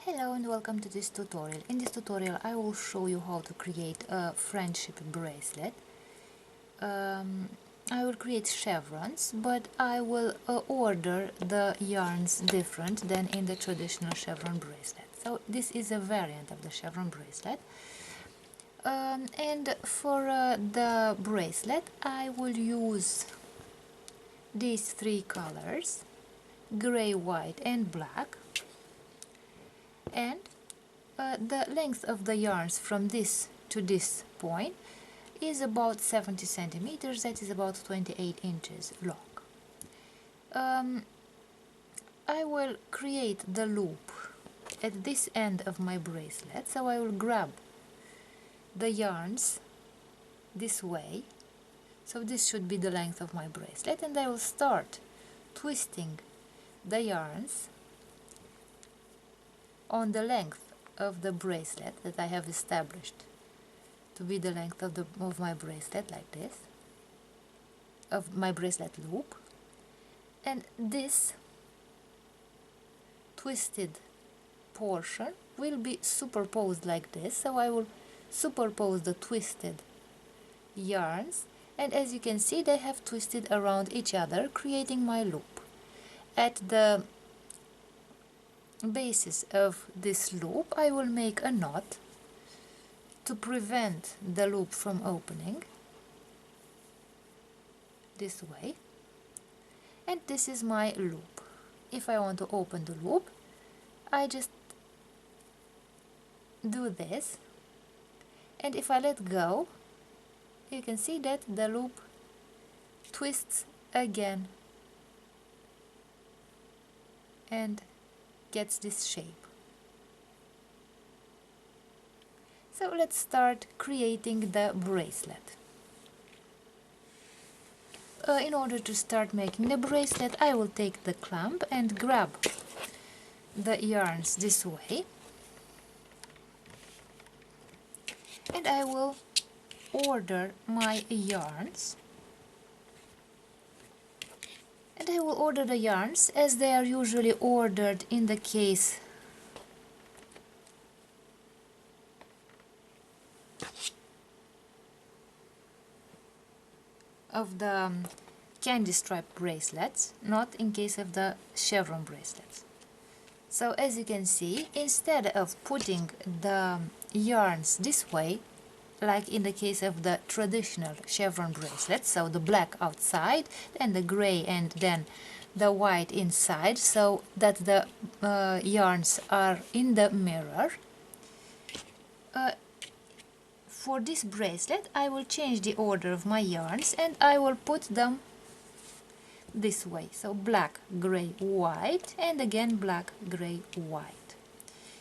Hello and welcome to this tutorial. In this tutorial I will show you how to create a friendship bracelet. I will create chevrons, but I will order the yarns different than in the traditional chevron bracelet. So this is a variant of the chevron bracelet. And for the bracelet I will use these three colors: gray, white and black. And the length of the yarns from this to this point is about 70 centimeters, that is about 28 inches long. I will create the loop at this end of my bracelet, so I will grab the yarns this way, so this should be the length of my bracelet, and I will start twisting the yarns on the length of the bracelet that I have established to be the length of my bracelet, like this, of my bracelet loop. And this twisted portion will be superposed like this, so I will superpose the twisted yarns, and as you can see they have twisted around each other, creating my loop. At the basis of this loop I will make a knot to prevent the loop from opening this way, and this is my loop. If I want to open the loop, I just do this, and if I let go, you can see that the loop twists again and gets this shape. So let's start creating the bracelet. In order to start making the bracelet, I will take the clamp and grab the yarns this way, and I will order my yarns. And I will order the yarns as they are usually ordered in the case of the candy stripe bracelets, not in case of the chevron bracelets. So as you can see, instead of putting the yarns this way, like in the case of the traditional chevron bracelet, so the black outside and the gray and then the white inside, so that the yarns are in the mirror. For this bracelet I will change the order of my yarns and I will put them this way, so black, gray, white, and again black, gray, white.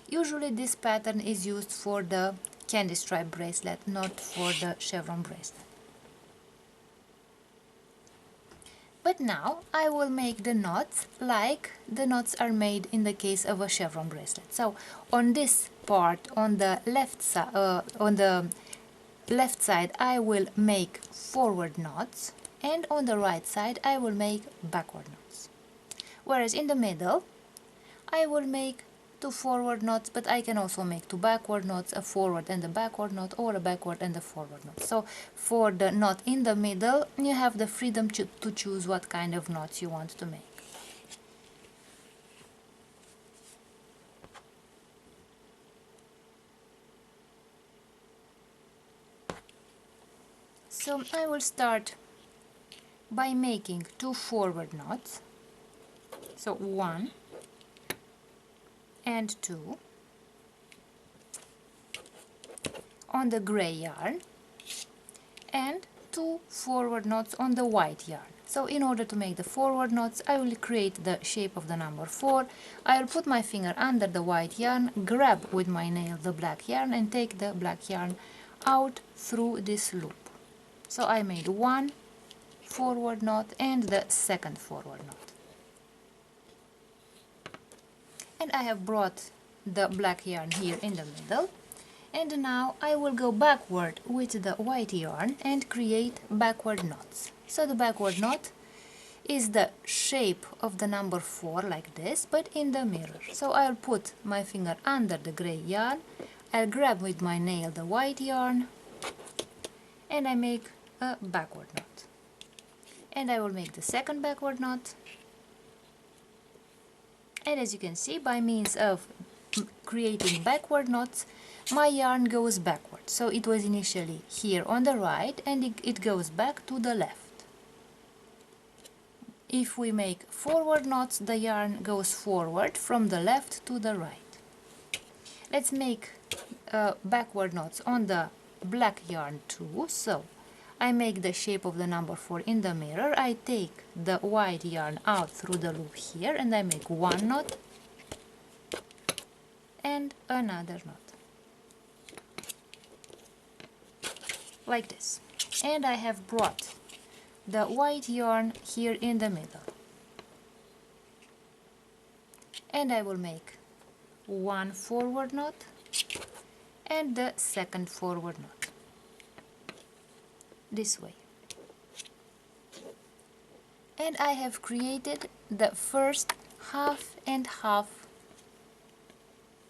Usually this pattern is used for the candy stripe bracelet, not for the chevron bracelet. But now I will make the knots like the knots are made in the case of a chevron bracelet. So on this part, on the left side, I will make forward knots, and on the right side I will make backward knots. Whereas in the middle I will make two forward knots, but I can also make two backward knots, a forward and a backward knot, or a backward and a forward knot. So for the knot in the middle you have the freedom to choose what kind of knots you want to make. So I will start by making two forward knots, so 1 and 2 on the gray yarn, and two forward knots on the white yarn. So in order to make the forward knots I will create the shape of the number 4. I will put my finger under the white yarn, grab with my nail the black yarn and take the black yarn out through this loop. So I made one forward knot and the second forward knot. And I have brought the black yarn here in the middle, and now I will go backward with the white yarn and create backward knots. So the backward knot is the shape of the number 4 like this, but in the mirror. So I'll put my finger under the gray yarn, I'll grab with my nail the white yarn, and I make a backward knot. And I will make the second backward knot. And as you can see, by means of creating backward knots, my yarn goes backward. So it was initially here on the right, and it goes back to the left. If we make forward knots, the yarn goes forward from the left to the right. Let's make backward knots on the black yarn too. So I make the shape of the number 4 in the mirror. I take the white yarn out through the loop here, and I make one knot and another knot like this. And I have brought the white yarn here in the middle, and I will make one forward knot and the second forward knot this way. And I have created the first half and half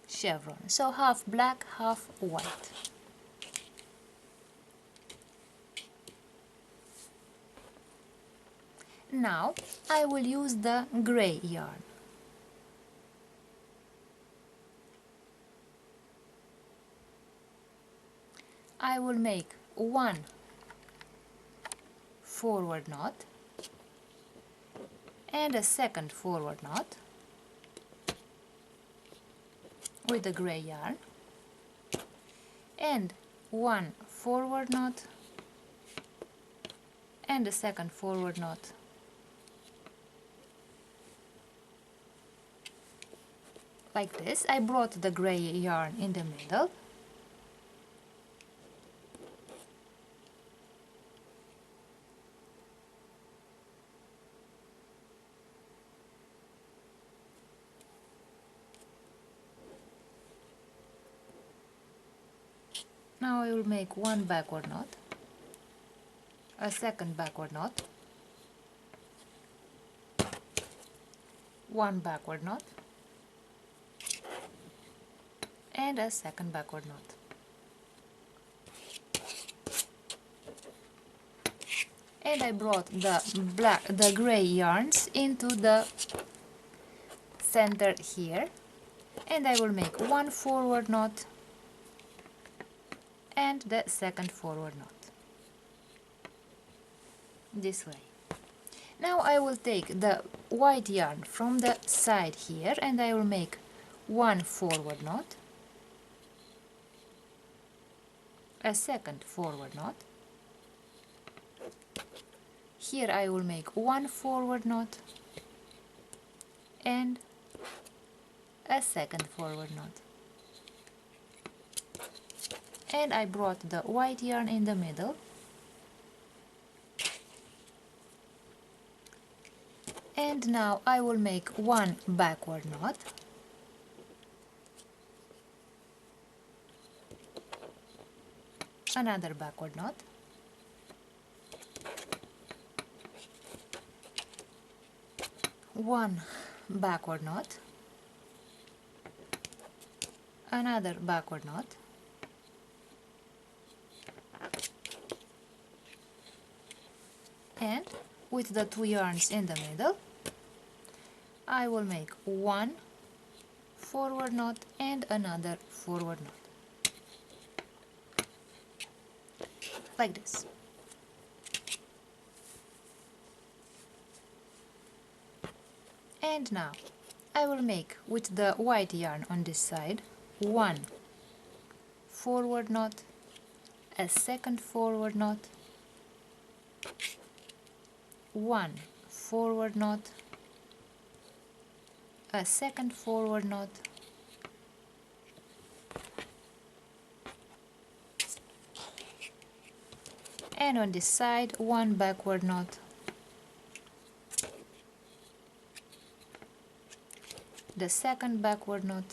chevron, so half black, half white. Now I will use the gray yarn. I will make one forward knot and a second forward knot with the gray yarn, and one forward knot and a second forward knot like this. I brought the gray yarn in the middle, now I will make one backward knot, a second backward knot, one backward knot, and a second backward knot. And I brought the gray yarns into the center here, and I will make one forward knot and the second forward knot this way. Now I will take the white yarn from the side here, and I will make one forward knot, a second forward knot. Here I will make one forward knot and a second forward knot. And I brought the white yarn in the middle, and now I will make one backward knot, another backward knot, one backward knot, another backward knot, and with the two yarns in the middle I will make one forward knot and another forward knot like this. And now I will make with the white yarn on this side one forward knot, a second forward knot, one forward knot, a second forward knot, and on this side one backward knot, the second backward knot,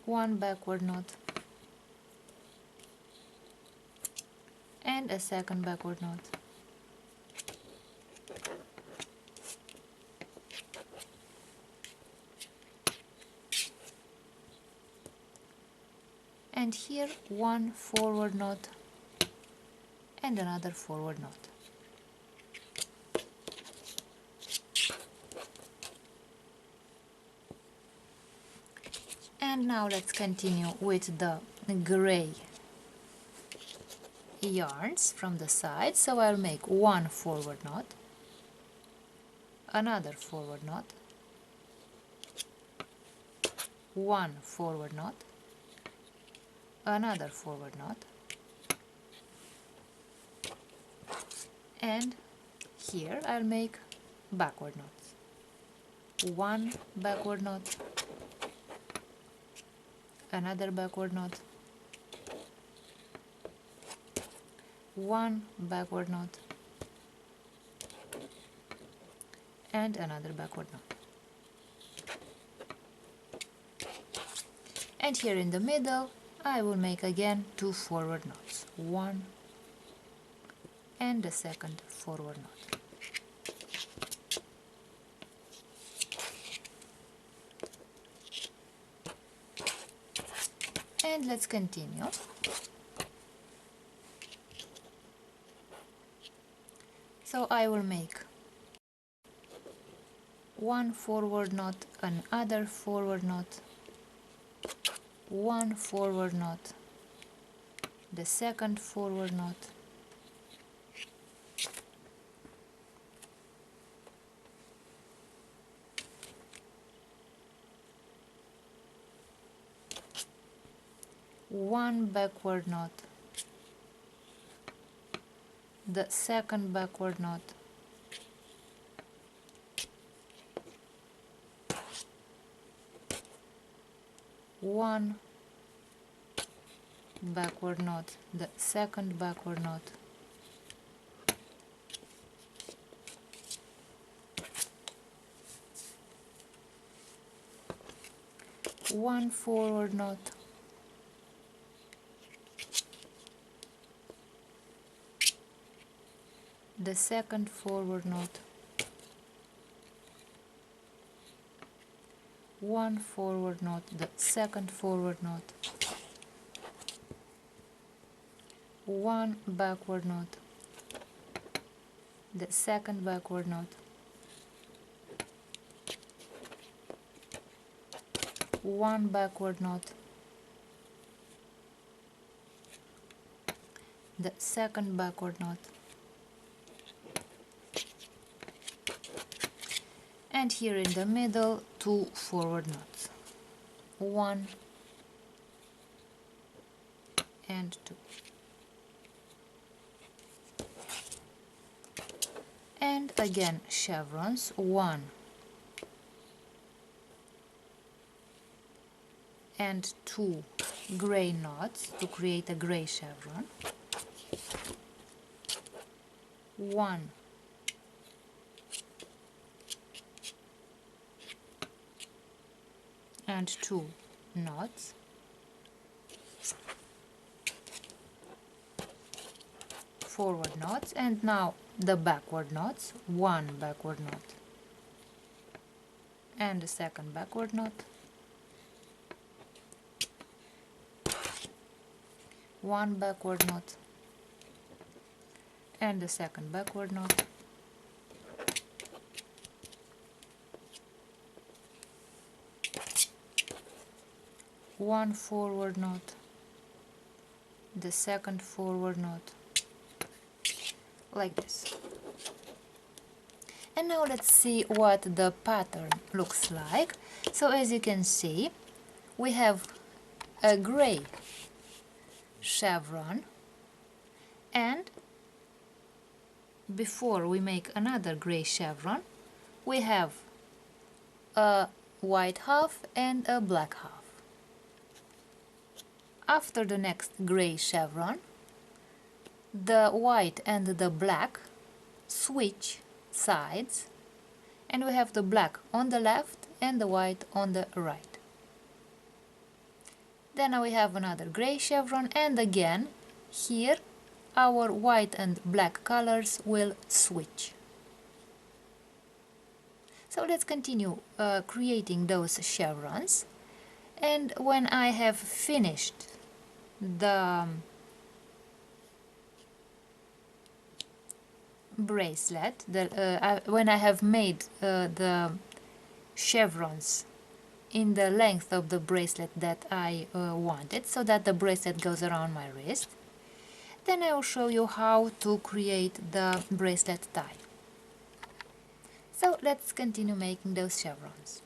one backward knot, and a second backward knot, and here one forward knot and another forward knot. And now let's continue with the gray yarns from the side. So I'll make one forward knot, another forward knot, one forward knot, another forward knot, and here I'll make backward knots. One backward knot, another backward knot, one backward knot, and another backward knot. And here in the middle I will make again two forward knots, one and the second forward knot. And let's continue. So I will make one forward knot, another forward knot, one forward knot, the second forward knot, one backward knot, the second backward knot, one backward knot, the second backward knot, one forward knot, the second forward knot, one forward knot, the second forward knot, one backward knot, the second backward knot, one backward knot, the second backward knot, and here in the middle two forward knots, one and two, and again chevrons, one and two gray knots to create a gray chevron, one and two knots, forward knots, and now the backward knots, one backward knot and the second backward knot, one backward knot and the second backward knot, one forward knot, the second forward knot, like this. And now let's see what the pattern looks like. So as you can see, we have a gray chevron, and before we make another gray chevron, we have a white half and a black half. After the next gray chevron, the white and the black switch sides, and we have the black on the left and the white on the right. Then we have another gray chevron, and again here our white and black colors will switch. So let's continue creating those chevrons, and when I have finished the bracelet, when I have made the chevrons in the length of the bracelet that I wanted, so that the bracelet goes around my wrist, then I will show you how to create the bracelet tie. So let's continue making those chevrons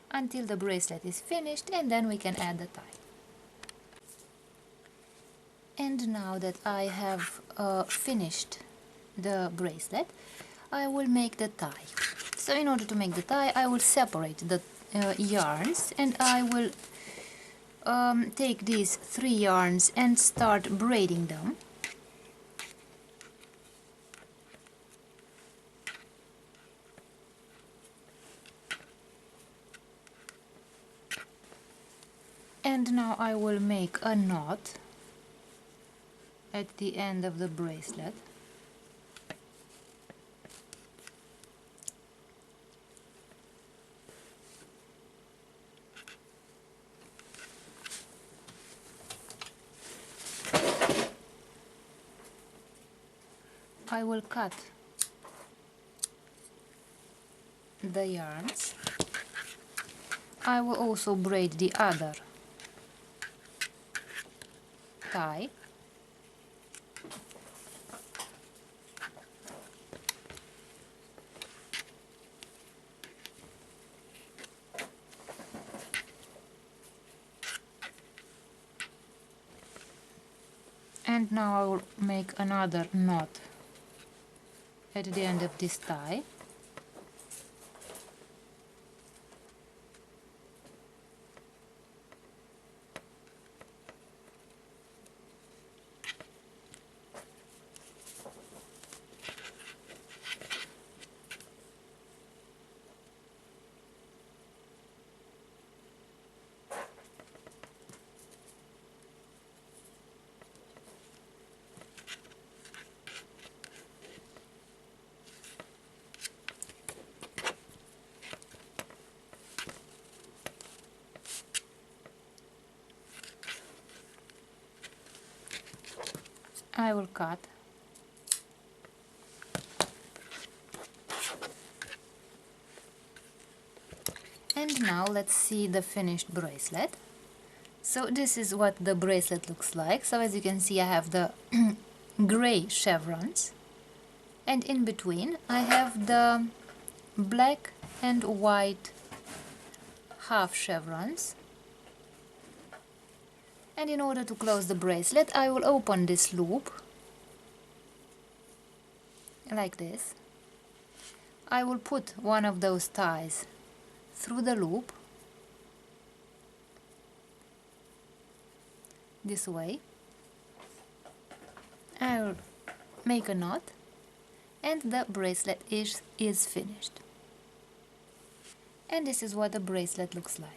until the bracelet is finished, and then we can add the tie. And now that I have finished the bracelet, I will make the tie. So in order to make the tie, I will separate the yarns, and I will take these 3 yarns and start braiding them. And now I will make a knot at the end of the bracelet. I will cut the yarns. I will also braid the other tie. And now I will make another knot at the end of this tie. I will cut and now let's see the finished bracelet. So this is what the bracelet looks like. So as you can see, I have the gray chevrons, and in between I have the black and white half chevrons. And in order to close the bracelet, I will open this loop like this. I will put one of those ties through the loop this way. I will make a knot, and the bracelet is finished. And this is what the bracelet looks like.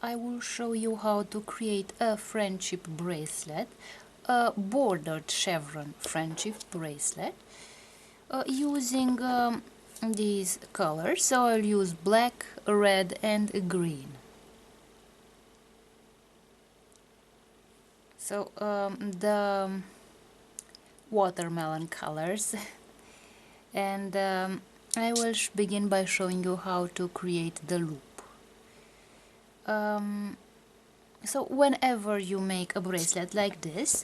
I will show you how to create a friendship bracelet, a bordered chevron friendship bracelet, using these colors. So I'll use black, red and green. So the watermelon colors and I will begin by showing you how to create the loop. So whenever you make a bracelet like this,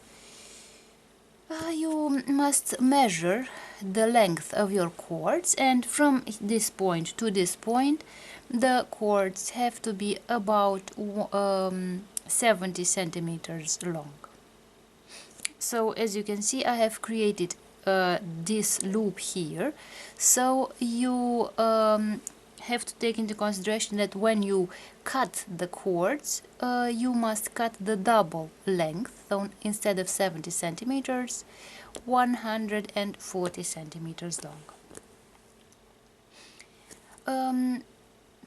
you must measure the length of your cords, and from this point to this point the cords have to be about 70 centimeters long. So as you can see, I have created this loop here, so you have to take into consideration that when you cut the cords, you must cut the double length. So instead of 70 centimeters, 140 centimeters long.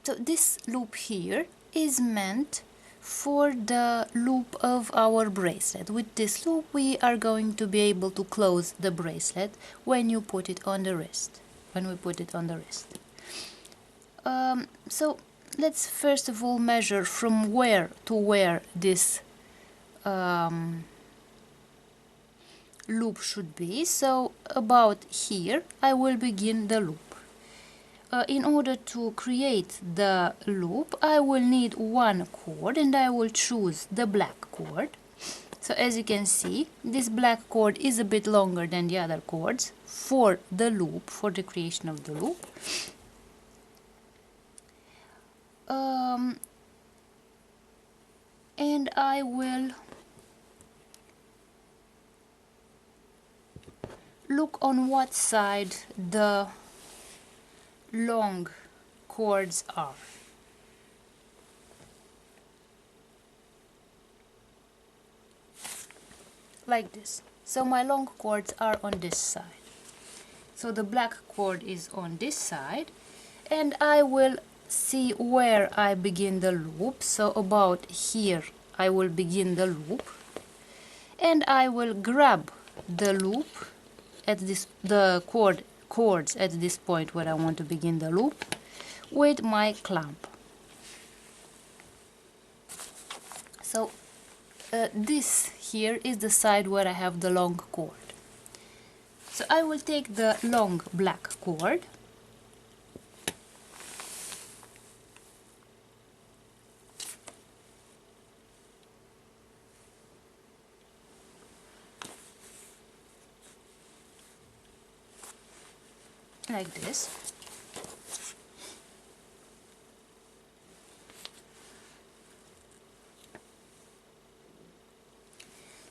So this loop here is meant for the loop of our bracelet. With this loop we are going to be able to close the bracelet when you put it on the wrist. So let's first of all measure from where to where this loop should be. So about here I will begin the loop. In order to create the loop, I will need one cord, and I will choose the black cord. So as you can see, this black cord is a bit longer than the other cords for the loop, for the creation of the loop. And I will look on what side the long cords are. Like this. So my long cords are on this side. So the black cord is on this side, and I will see where I begin the loop. So about here I will begin the loop, and I will grab the loop at this, the cords at this point where I want to begin the loop with my clamp. So this here is the side where I have the long cord. So I will take the long black cord like this.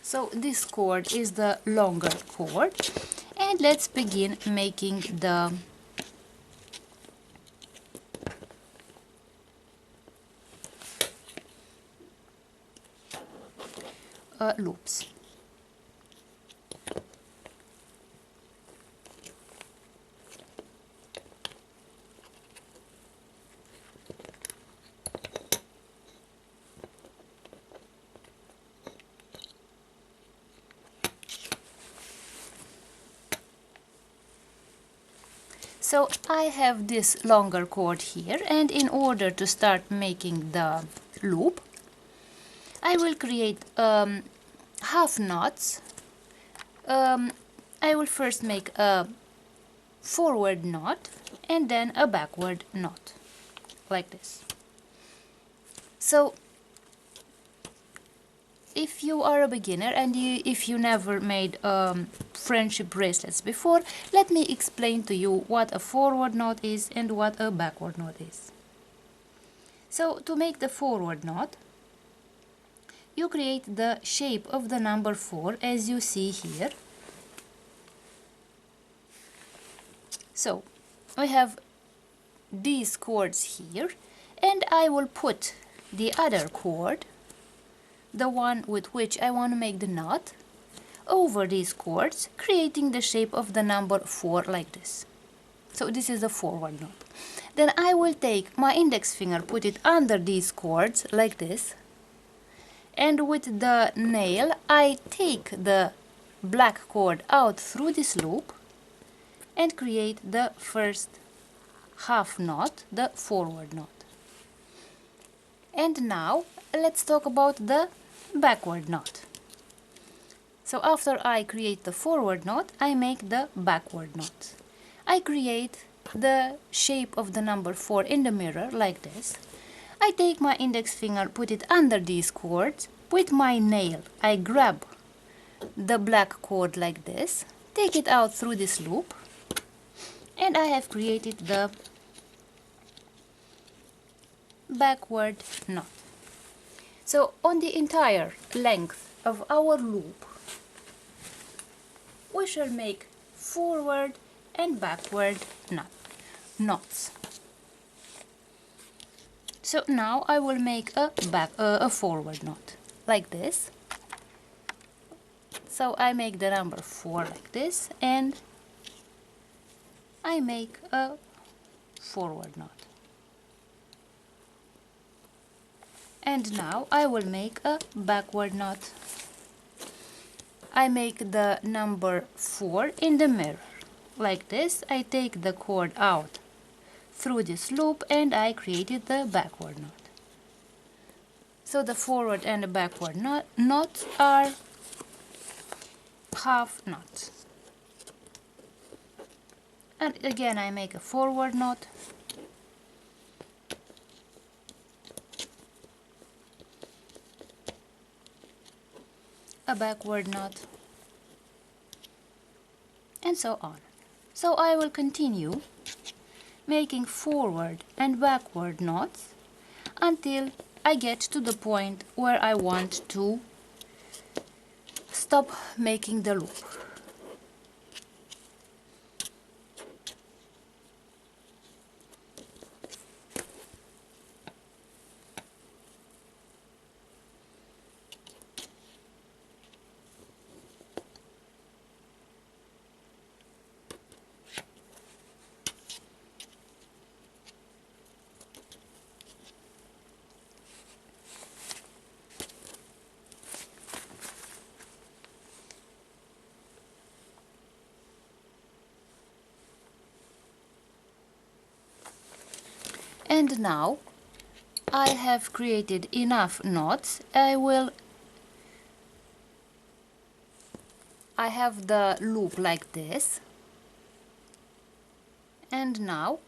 So this cord is the longer cord, and let's begin making the loops. So I have this longer cord here, and in order to start making the loop, I will create half knots. I will first make a forward knot and then a backward knot, like this. So if you are a beginner and if you never made friendship bracelets before, let me explain to you what a forward knot is and what a backward knot is. So to make the forward knot, you create the shape of the number 4 as you see here. So we have these cords here, and I will put the other cord, the one with which I want to make the knot, over these cords, creating the shape of the number 4 like this. So this is the forward knot. Then I will take my index finger, put it under these cords like this, and with the nail I take the black cord out through this loop and create the first half knot, the forward knot. And now let's talk about the backward knot. So after I create the forward knot, I make the backward knot. I create the shape of the number 4 in the mirror like this. I take my index finger, put it under these cords. With my nail I grab the black cord like this, take it out through this loop, and I have created the backward knot. So on the entire length of our loop, we shall make forward and backward knots. So now I will make a forward knot like this. So I make the number 4 like this, and I make a forward knot. And now I will make a backward knot. I make the number 4 in the mirror. Like this, I take the cord out through this loop and I created the backward knot. So the forward and the backward knots are half knots. And again I make a forward knot, a backward knot, and so on. So I will continue making forward and backward knots until I get to the point where I want to stop making the loop. And now I have created enough knots. I have the loop like this, and now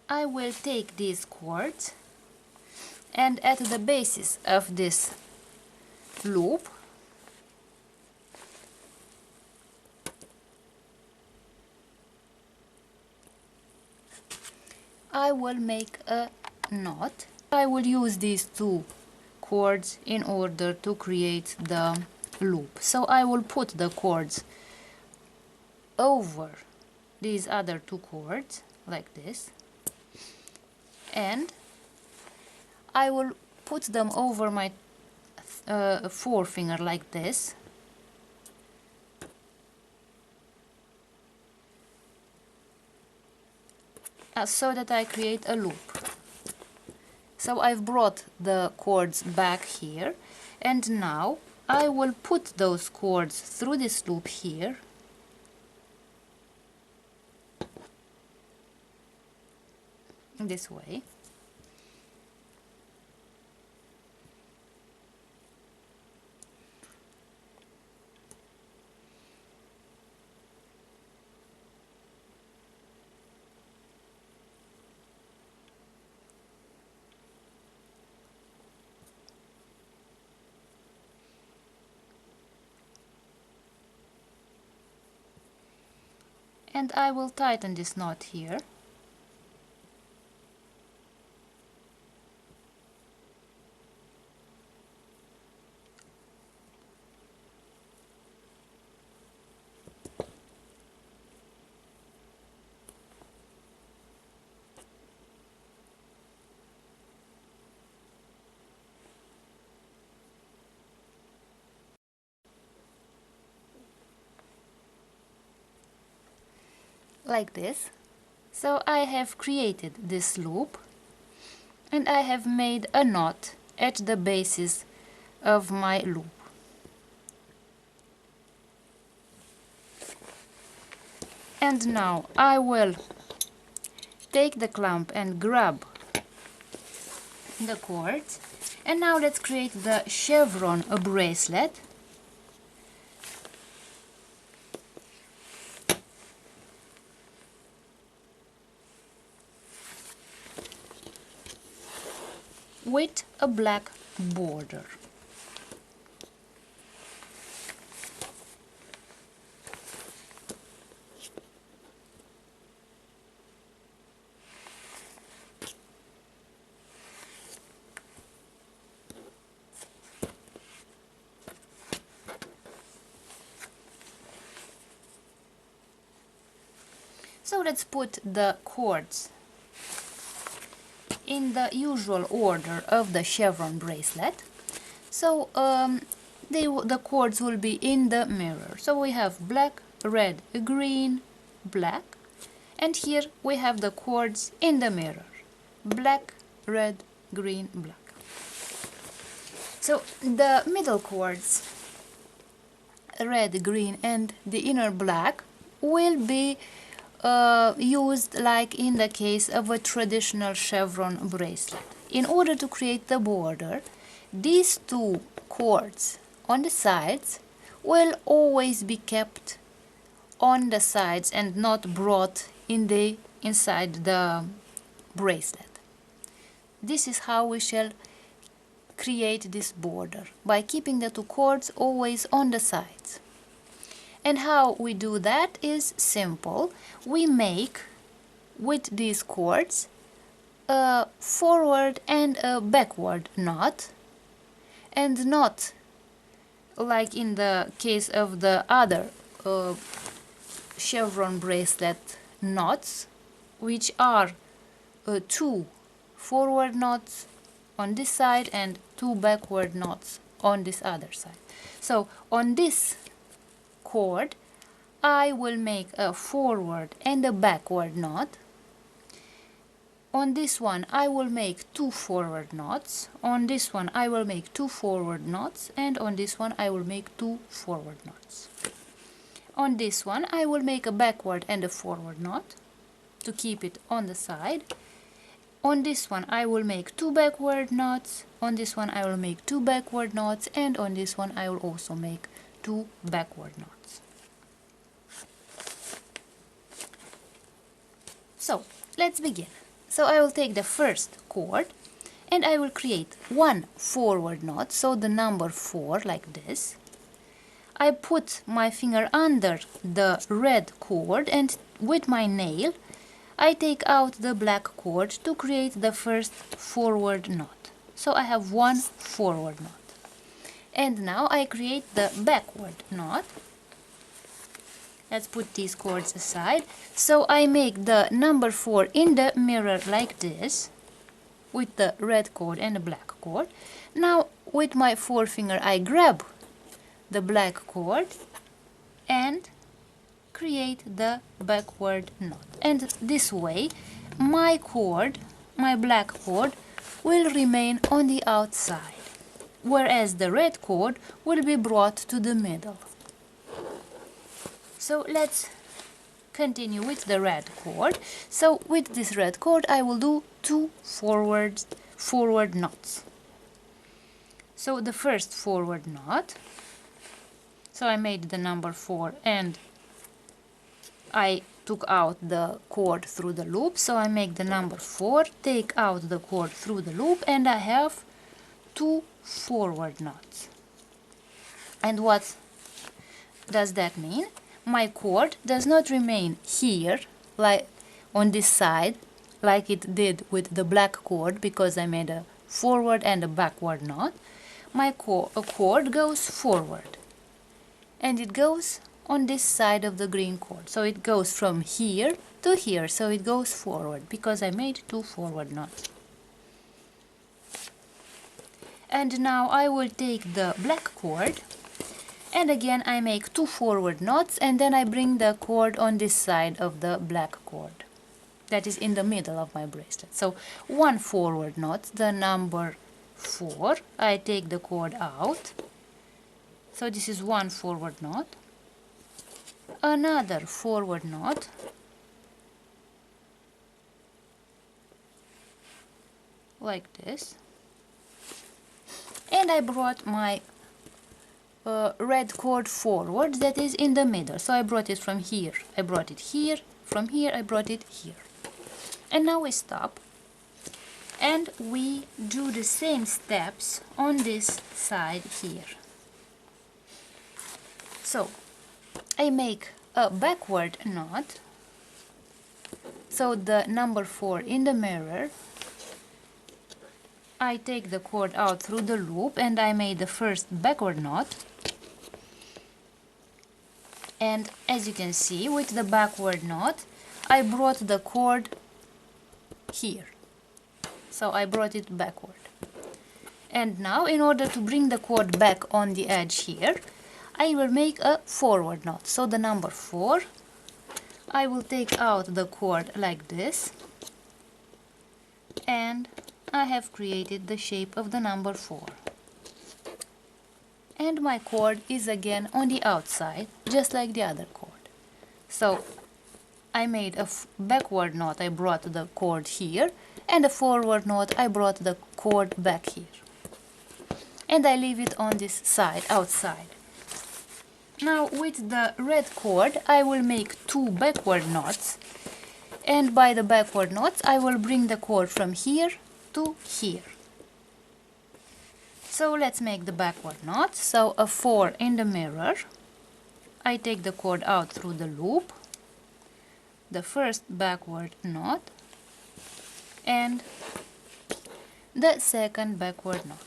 I will take these cords and at the basis of this loop I will make a knot. I will use these two cords in order to create the loop. So I will put the cords over these other two cords like this, and I will put them over my forefinger like this, so that I create a loop. So I've brought the cords back here, and now I will put those cords through this loop here, this way. And I will tighten this knot here. Like this. So I have created this loop, and I have made a knot at the basis of my loop. And now I will take the clamp and grab the cord, and now let's create the chevron bracelet. With a black border. So let's put the cords in the usual order of the chevron bracelet. So the cords will be in the mirror. So we have black, red, green, black, and here we have the cords in the mirror: black, red, green, black. So the middle cords, red, green, and the inner black, will be used like in the case of a traditional chevron bracelet. In order to create the border, these two cords on the sides will always be kept on the sides and not brought inside the bracelet. This is how we shall create this border, by keeping the two cords always on the sides. And how we do that is simple. We make with these cords a forward and a backward knot, and not like in the case of the other chevron bracelet knots, which are two forward knots on this side and two backward knots on this other side. So on this cord I will make a forward and a backward knot. On this one I will make two forward knots, on this one I will make two forward knots, and on this one I will make two forward knots. On this one I will make a backward and a forward knot to keep it on the side. On this one I will make two backward knots, on this one I will make two backward knots, and on this one I will also make two backward knots. So let's begin. So I will take the first cord and I will create one forward knot, so the number 4, like this. I put my finger under the red cord and with my nail I take out the black cord to create the first forward knot. So I have one forward knot. And now I create the backward knot. Let's put these cords aside. So I make the number 4 in the mirror like this, with the red cord and the black cord. Now with my forefinger I grab the black cord and create the backward knot. And this way my cord, my black cord, will remain on the outside, whereas the red cord will be brought to the middle. So let's continue with the red cord. So with this red cord I will do two forward knots. So the first forward knot, so I made the number 4 and I took out the cord through the loop, so I make the number 4, take out the cord through the loop, and I have two forward knots. And what does that mean? My cord does not remain here, like on this side, like it did with the black cord, because I made a forward and a backward knot. My cord goes forward, and it goes on this side of the green cord. So it goes from here to here, so it goes forward, because I made two forward knots. And now I will take the black cord, and again I make two forward knots, and then I bring the cord on this side of the black cord, that is in the middle of my bracelet. So one forward knot, the number 4, I take the cord out, so this is one forward knot, another forward knot, like this, and I brought my red cord forward, that is in the middle. So I brought it from here, I brought it here, from here I brought it here. And now we stop and we do the same steps on this side here. So I make a backward knot, so the number 4 in the mirror, I take the cord out through the loop and I made the first backward knot. And as you can see, with the backward knot I brought the cord here. so I brought it backward. And now, in order to bring the cord back on the edge here, I will make a forward knot. So the number 4, I will take out the cord like this, and I have created the shape of the number 4. And my cord is again on the outside, just like the other cord. So I made a backward knot, I brought the cord here, and a forward knot, I brought the cord back here. And I leave it on this side, outside. Now with the red cord I will make 2 backward knots, and by the backward knots I will bring the cord from here to here. So let's make the backward knot. So a 4 in the mirror, I take the cord out through the loop, the first backward knot, and the second backward knot.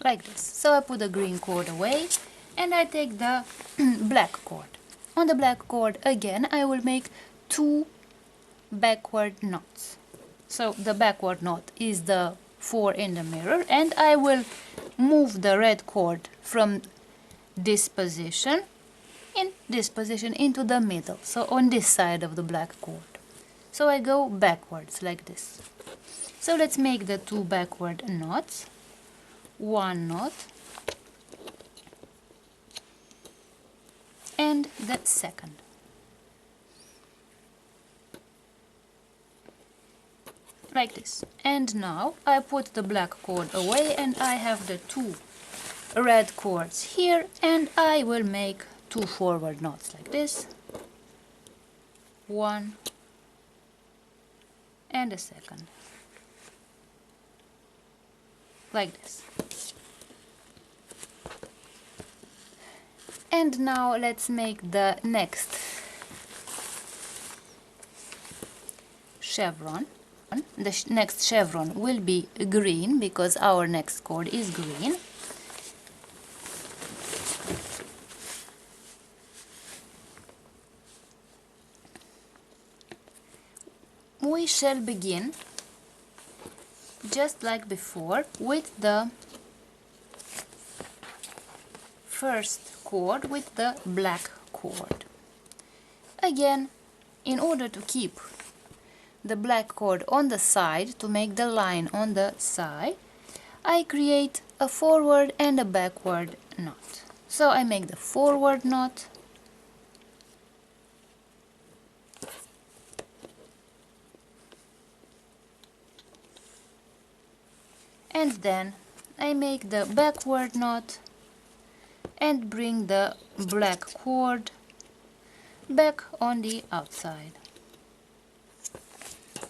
Like this. So I put the green cord away and I take the black cord. On the black cord again I will make 2 backward knots. So the backward knot is the 4 in the mirror, and I will move the red cord from this position in this position into the middle, so on this side of the black cord. So I go backwards like this. So let's make the 2 backward knots. 1 knot and the second. Like this. And now I put the black cord away and I have the 2 red cords here, and I will make 2 forward knots like this. 1 and a second. Like this. And now let's make the next chevron. The next chevron will be green because our next cord is green. We shall begin just like before with the first cord with the black cord. Again, in order to keep the black cord on the side, to make the line on the side, I create a forward and a backward knot. So I make the forward knot, and then I make the backward knot and bring the black cord back on the outside,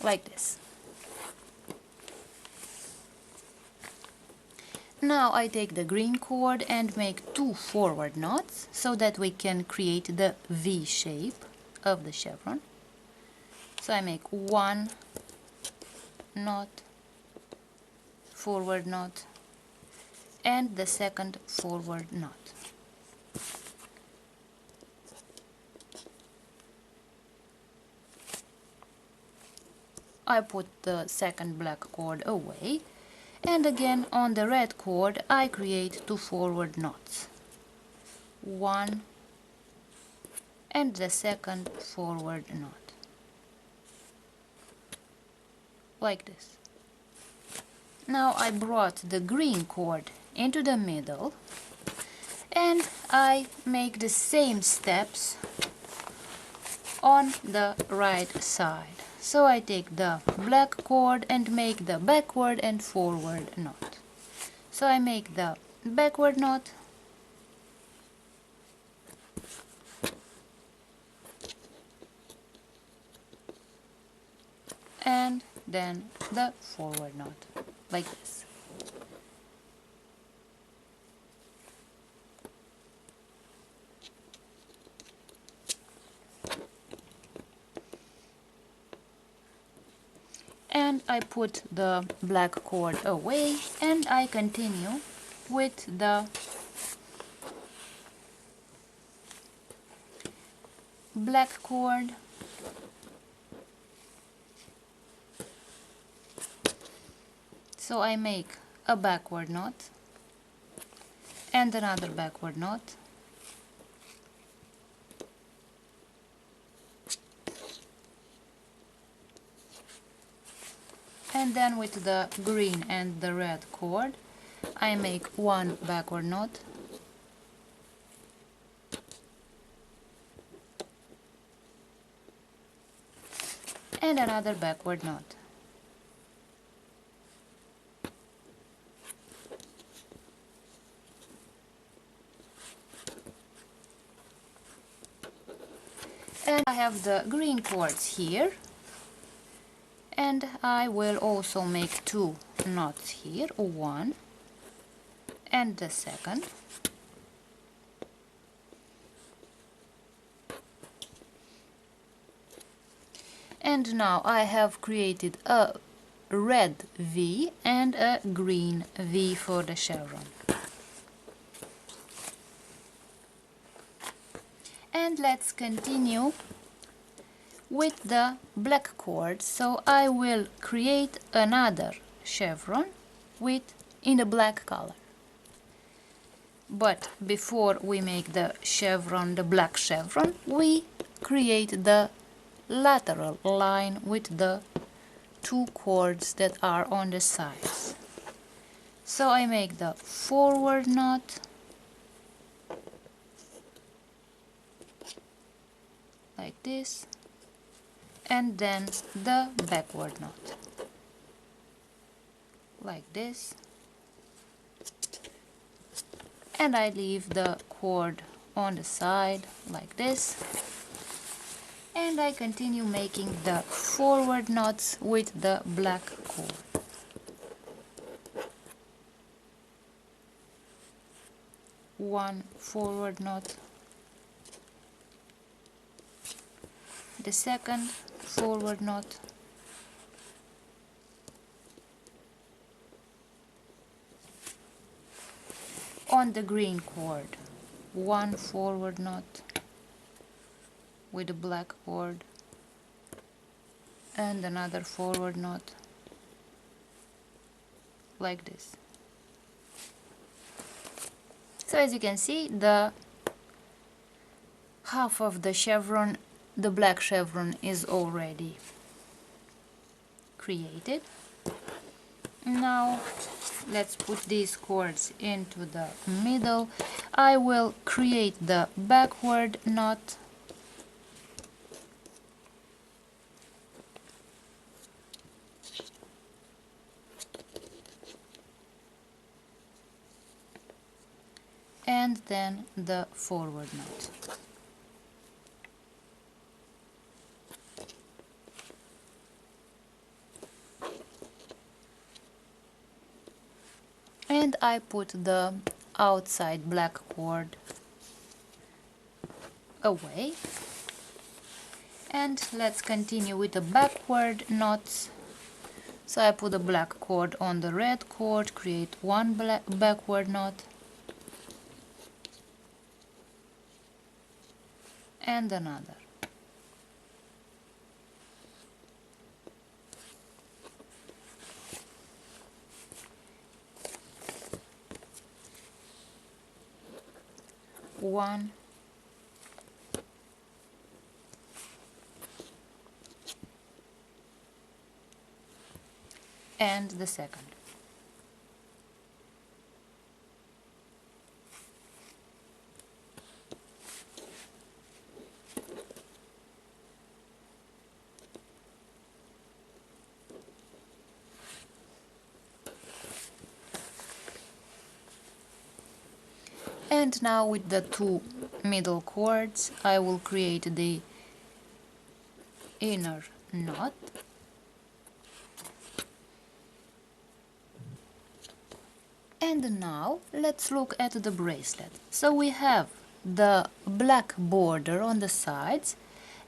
like this. Now I take the green cord and make 2 forward knots so that we can create the V shape of the chevron. So I make 1 knot, forward knot, and the second forward knot. I put the second black cord away, and again on the red cord I create 2 forward knots. 1 and the second forward knot. Like this. Now I brought the green cord into the middle and I make the same steps on the right side. So I take the black cord and make the backward and forward knot. So I make the backward knot, and then the forward knot, like this. And I put the black cord away and I continue with the black cord, so I make a backward knot and another backward knot, and then with the green and the red cord I make one backward knot and another backward knot. And I have the green cords here, and I will also make two knots here, one and the second, and now I have created a red V and a green V for the chevron. And let's continue with the black cord, so I will create another chevron in the black color. But before we make the chevron, the black chevron, we create the lateral line with the two cords that are on the sides. So I make the forward knot, like this, and then the backward knot, like this, and I leave the cord on the side like this, and I continue making the forward knots with the black cord. One forward knot, the second forward knot, on the green cord, one forward knot with the black cord and another forward knot, like this. So as you can see, the half of the chevron, the black chevron, is already created. Now let's put these cords into the middle. I will create the backward knot, and then the forward knot. And I put the outside black cord away. And let's continue with the backward knots. So I put the black cord on the red cord, create one backward knot, and another. One, and the second. And now with the two middle cords I will create the inner knot, and now let's look at the bracelet. So we have the black border on the sides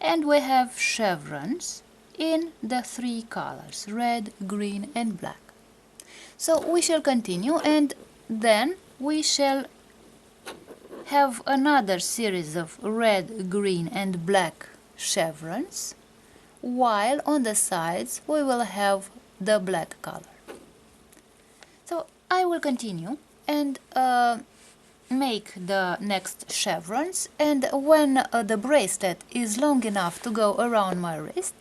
and we have chevrons in the three colors, red, green and black. So we shall continue, and then we shall have another series of red, green and black chevrons, while on the sides we will have the black color. So I will continue and make the next chevrons, and when the bracelet is long enough to go around my wrist,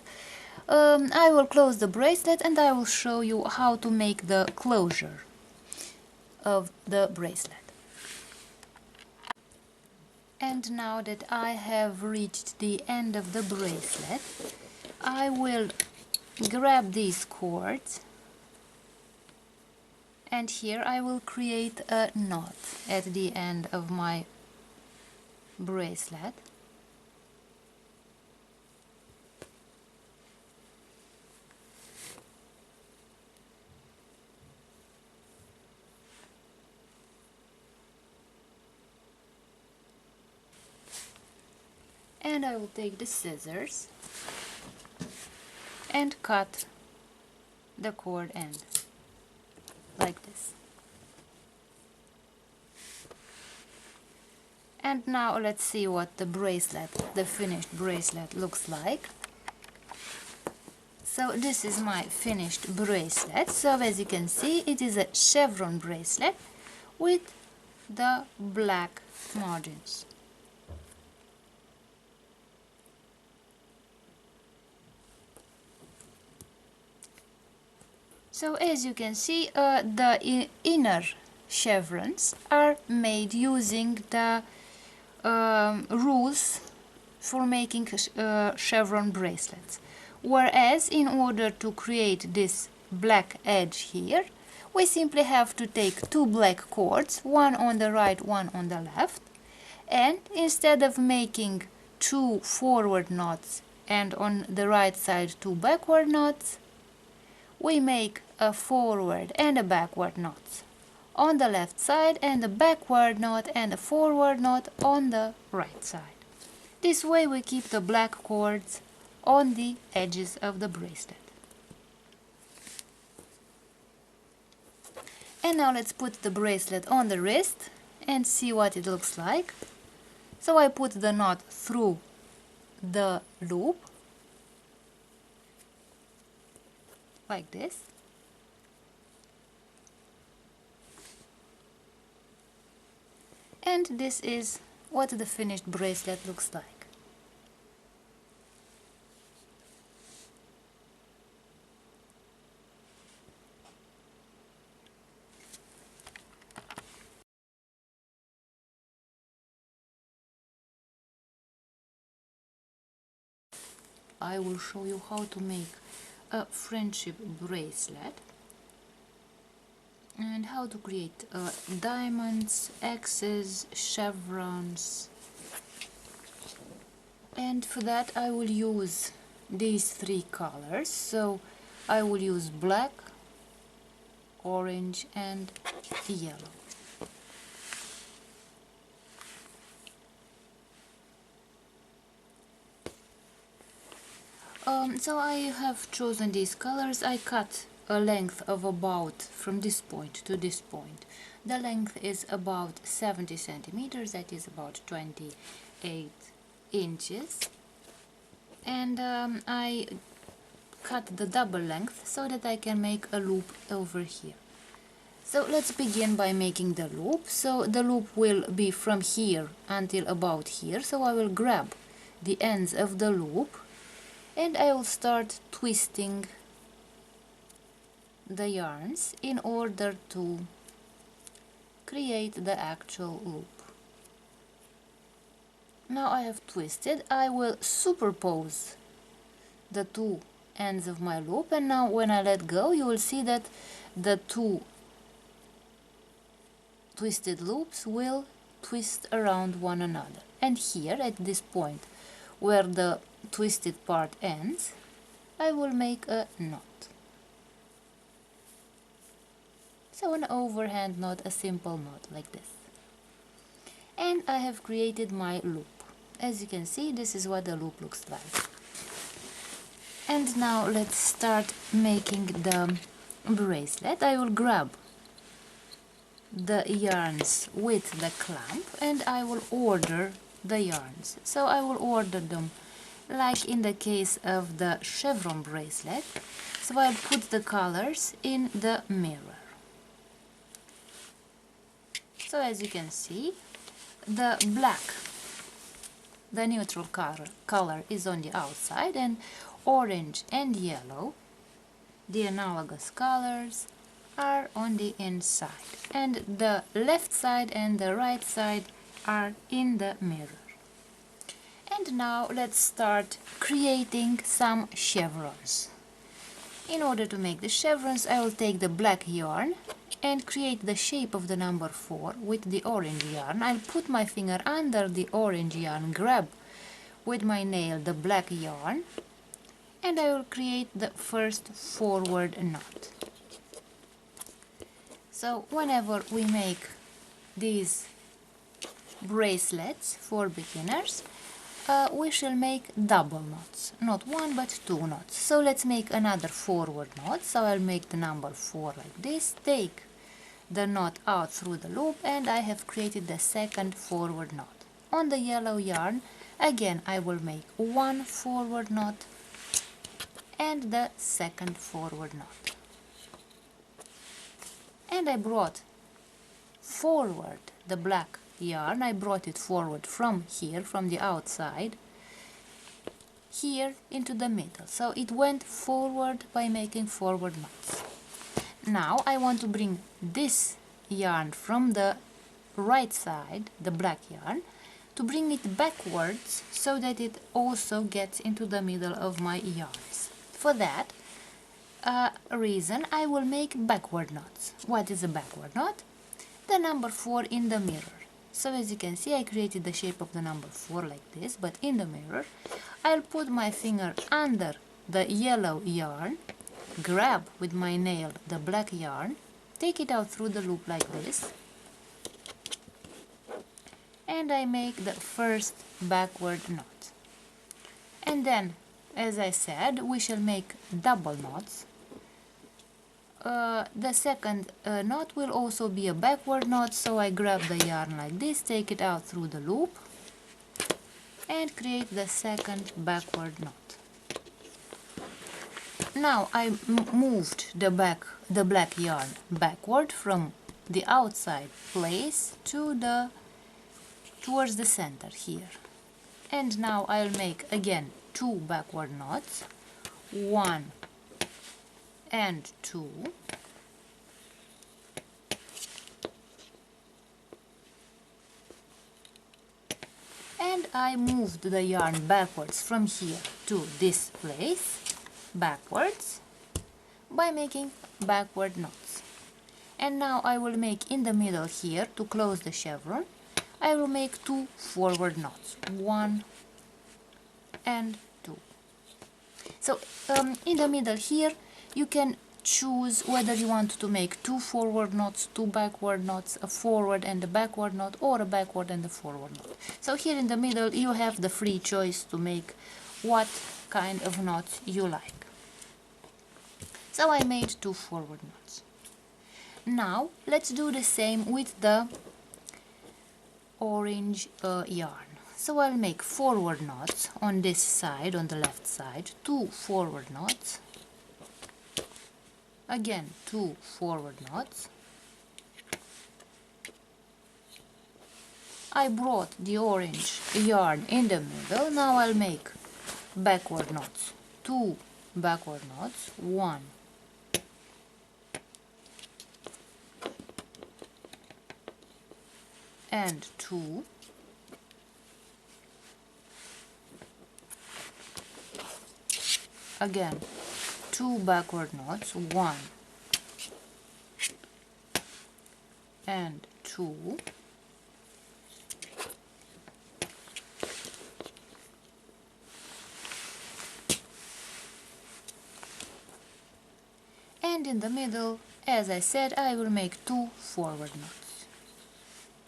I will close the bracelet and I will show you how to make the closure of the bracelet. And now that I have reached the end of the bracelet, I will grab these cords, and here I will create a knot at the end of my bracelet. And I will take the scissors and cut the cord end like this. And now let's see what the bracelet, the finished bracelet, looks like. So this is my finished bracelet. So as you can see, it is a chevron bracelet with the black margins. So as you can see, the inner chevrons are made using the rules for making chevron bracelets. Whereas in order to create this black edge here, we simply have to take two black cords, one on the right, one on the left, and instead of making two forward knots and on the right side two backward knots, we make a forward and a backward knot on the left side and a backward knot and a forward knot on the right side. This way we keep the black cords on the edges of the bracelet. And now let's put the bracelet on the wrist and see what it looks like. So I put the knot through the loop like this. And this is what the finished bracelet looks like. I will show you how to make a friendship bracelet and how to create diamonds, X's, chevrons. And for that I will use these three colors. So I will use black, orange and yellow. So I have chosen these colors. I cut a length of about from this point to this point. The length is about 70 centimeters, that is about 28 inches. And I cut the double length so that I can make a loop over here. So let's begin by making the loop. So the loop will be from here until about here. So I will grab the ends of the loop and I will start twisting the yarns in order to create the actual loop. Now I have twisted, I will superpose the two ends of my loop, and now when I let go you will see that the two twisted loops will twist around one another. And here at this point where the twisted part ends, I will make a knot. So an overhand knot, a simple knot like this. And I have created my loop. As you can see, this is what the loop looks like. And now let's start making the bracelet. I will grab the yarns with the clamp and I will order the yarns. So I will order them like in the case of the chevron bracelet. So I'll put the colors in the mirror. So as you can see, the black, the neutral color is on the outside, and orange and yellow, the analogous colors, are on the inside, and the left side and the right side are in the mirror. And now let's start creating some chevrons. In order to make the chevrons, I will take the black yarn and create the shape of the number 4 with the orange yarn. I'll put my finger under the orange yarn, grab with my nail the black yarn, and I will create the first forward knot. So whenever we make these bracelets for beginners, we shall make double knots, not one but 2 knots. So let's make another forward knot. So I'll make the number 4 like this, take the knot out through the loop, and I have created the second forward knot. On the yellow yarn, again I will make one forward knot and the second forward knot. And I brought forward the black yarn, I brought it forward from here, from the outside, here into the middle. So it went forward by making forward knots. Now I want to bring this yarn from the right side, the black yarn, to bring it backwards so that it also gets into the middle of my yarns. For that reason, I will make backward knots. What is a backward knot? The number 4 in the mirror. So as you can see, I created the shape of the number 4 like this, but in the mirror, I'll put my finger under the yellow yarn, grab with my nail the black yarn, take it out through the loop like this, and I make the first backward knot. And then, as I said, we shall make double knots. The second knot will also be a backward knot, so I grab the yarn like this, take it out through the loop, and create the second backward knot. Now I moved the black yarn backward from the outside place to towards the center here. And now I'll make again 2 backward knots, 1 and 2, and I moved the yarn backwards from here to this place, backwards, by making backward knots. And now I will make in the middle here, to close the chevron, I will make 2 forward knots, 1 and 2. So in the middle here, you can choose whether you want to make 2 forward knots, 2 backward knots, a forward and a backward knot, or a backward and a forward knot. So here in the middle you have the free choice to make what kind of knots you like. So I made 2 forward knots. Now let's do the same with the orange yarn. So I'll make forward knots on this side, on the left side, 2 forward knots, again 2 forward knots. I brought the orange yarn in the middle. Now I'll make backward knots, 2 backward knots, 1 and 2, again 2 backward knots, 1 and 2, and in the middle, as I said, I will make 2 forward knots.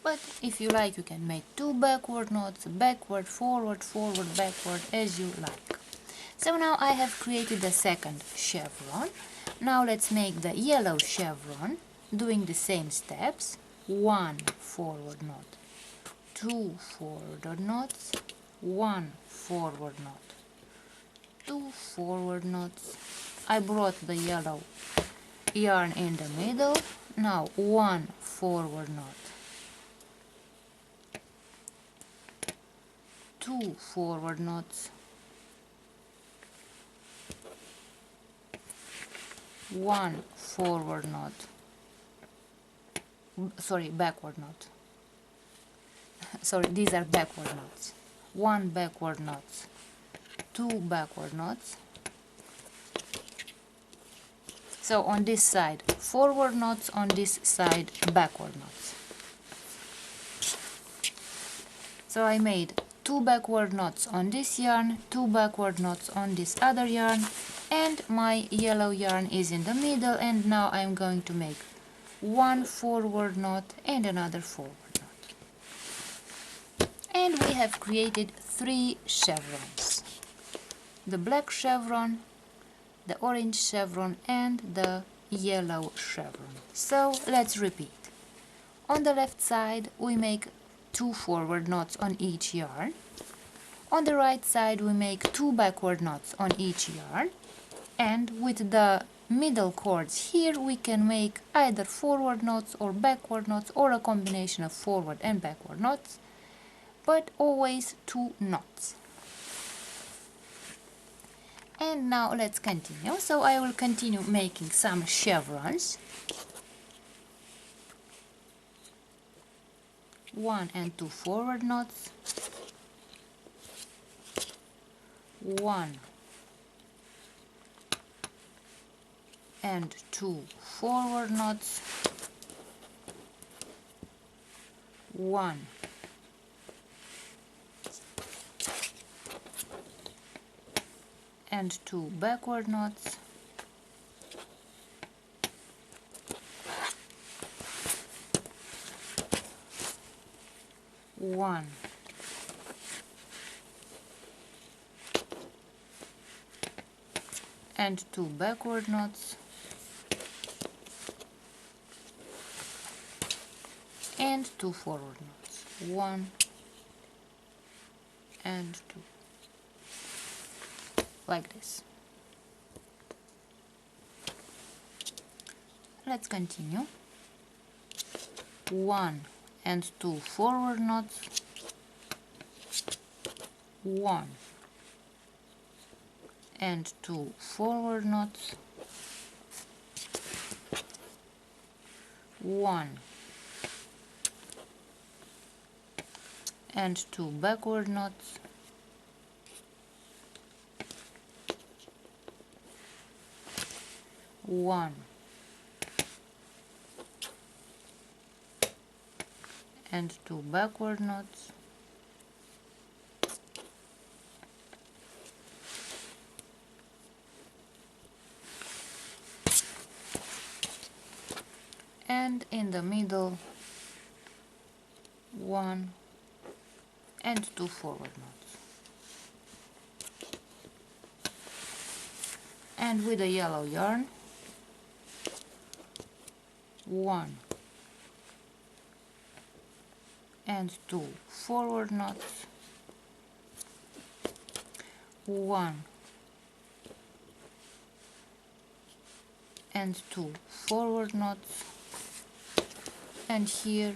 But if you like, you can make 2 backward knots, backward, forward, forward, backward, as you like. So now I have created the second chevron. Now let's make the yellow chevron, doing the same steps. 1 forward knot, 2 forward knots, 1 forward knot, 2 forward knots. I brought the yellow yarn in the middle. Now 1 forward knot, 2 forward knots, 1 forward knot, backward knot. Sorry, these are backward knots. 1 backward knot, 2 backward knots. So on this side forward knots, on this side backward knots. So I made 2 backward knots on this yarn, 2 backward knots on this other yarn, and my yellow yarn is in the middle, and now I'm going to make 1 forward knot and another forward knot. And we have created 3 chevrons. The black chevron, the orange chevron, and the yellow chevron. So let's repeat. On the left side we make 2 forward knots on each yarn. On the right side we make 2 backward knots on each yarn, and with the middle cords here we can make either forward knots or backward knots, or a combination of forward and backward knots, but always 2 knots. And now let's continue. So I will continue making some chevrons. 1 and 2 forward knots, 1 and 2 forward knots, 1 and 2 backward knots, 1 and 2 backward knots, and 2 forward knots, 1 and 2, like this. Let's continue. 1 and 2 forward knots, 1 and 2 forward knots, 1 and 2 backward knots, 1 and 2 backward knots, and in the middle 1 and 2 forward knots. And with a yellow yarn, 1 and 2 forward knots, 1 and 2 forward knots, and here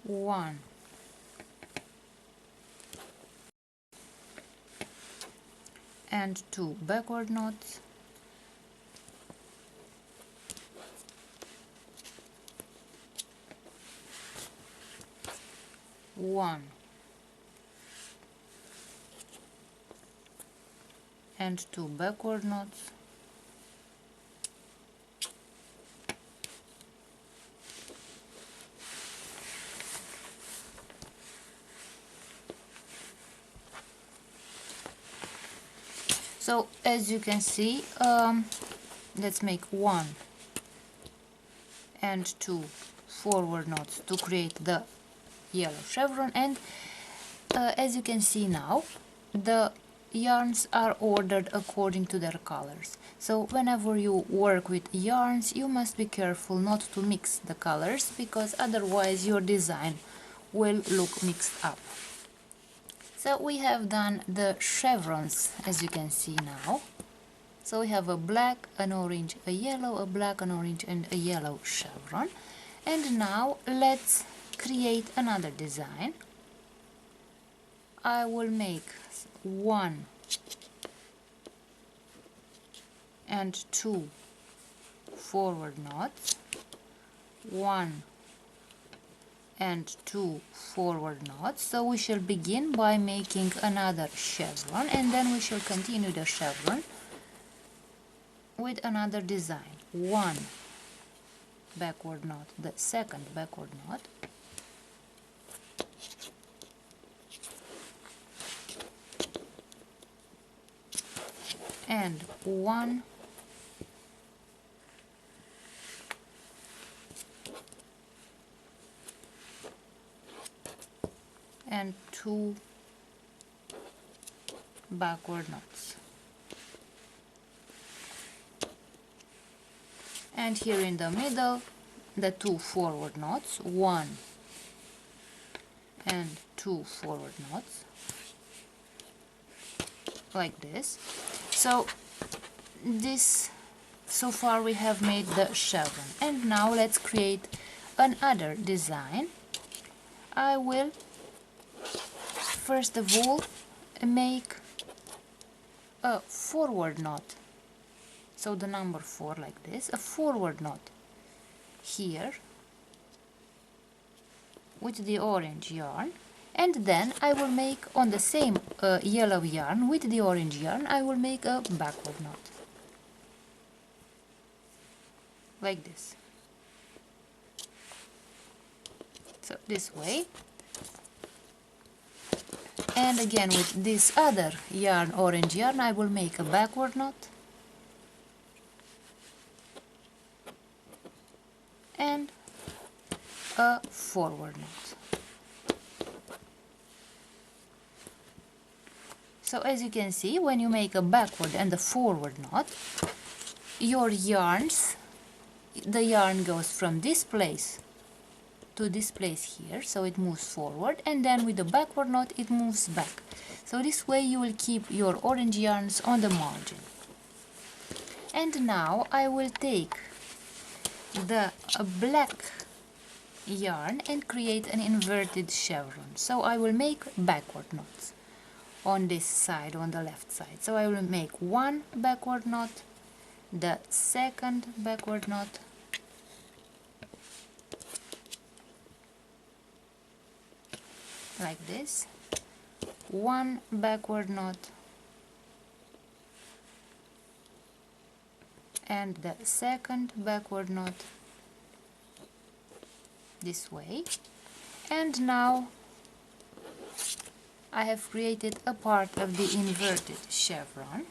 1 and 2 backward knots, 1 and 2 backward knots, so as you can see, let's make 1 and 2 forward knots to create the yellow chevron, and as you can see now, the yarns are ordered according to their colors. So whenever you work with yarns, you must be careful not to mix the colors, because otherwise your design will look mixed up. So we have done the chevrons, as you can see now. So we have a black, an orange, a yellow, a black, an orange, and a yellow chevron. And now let's create another design. I will make 1 and 2 forward knots, 1 and 2 forward knots. So we shall begin by making another chevron, and then we shall continue the chevron with another design. 1 backward knot, the second backward knot, and 1 and 2 backward knots. And here in the middle, the 2 forward knots, 1 and 2 forward knots, like this. So so far we have made the chevron, and now let's create another design. I will first of all make a forward knot, so the number 4, like this, a forward knot here with the orange yarn, and then I will make on the same yellow yarn with the orange yarn, I will make a backward knot, like this. So this way. And again with this other yarn, orange yarn, I will make a backward knot and a forward knot. So as you can see, when you make a backward and a forward knot, your yarns, the yarn goes from this place to this place here, so it moves forward, and then with the backward knot it moves back. So this way you will keep your orange yarns on the margin. And now I will take the black yarn and create an inverted chevron. So I will make backward knots on this side, on the left side. So I will make 1 backward knot, the second backward knot, like this, 1 backward knot, and the second backward knot, this way. And now I have created a part of the inverted chevron,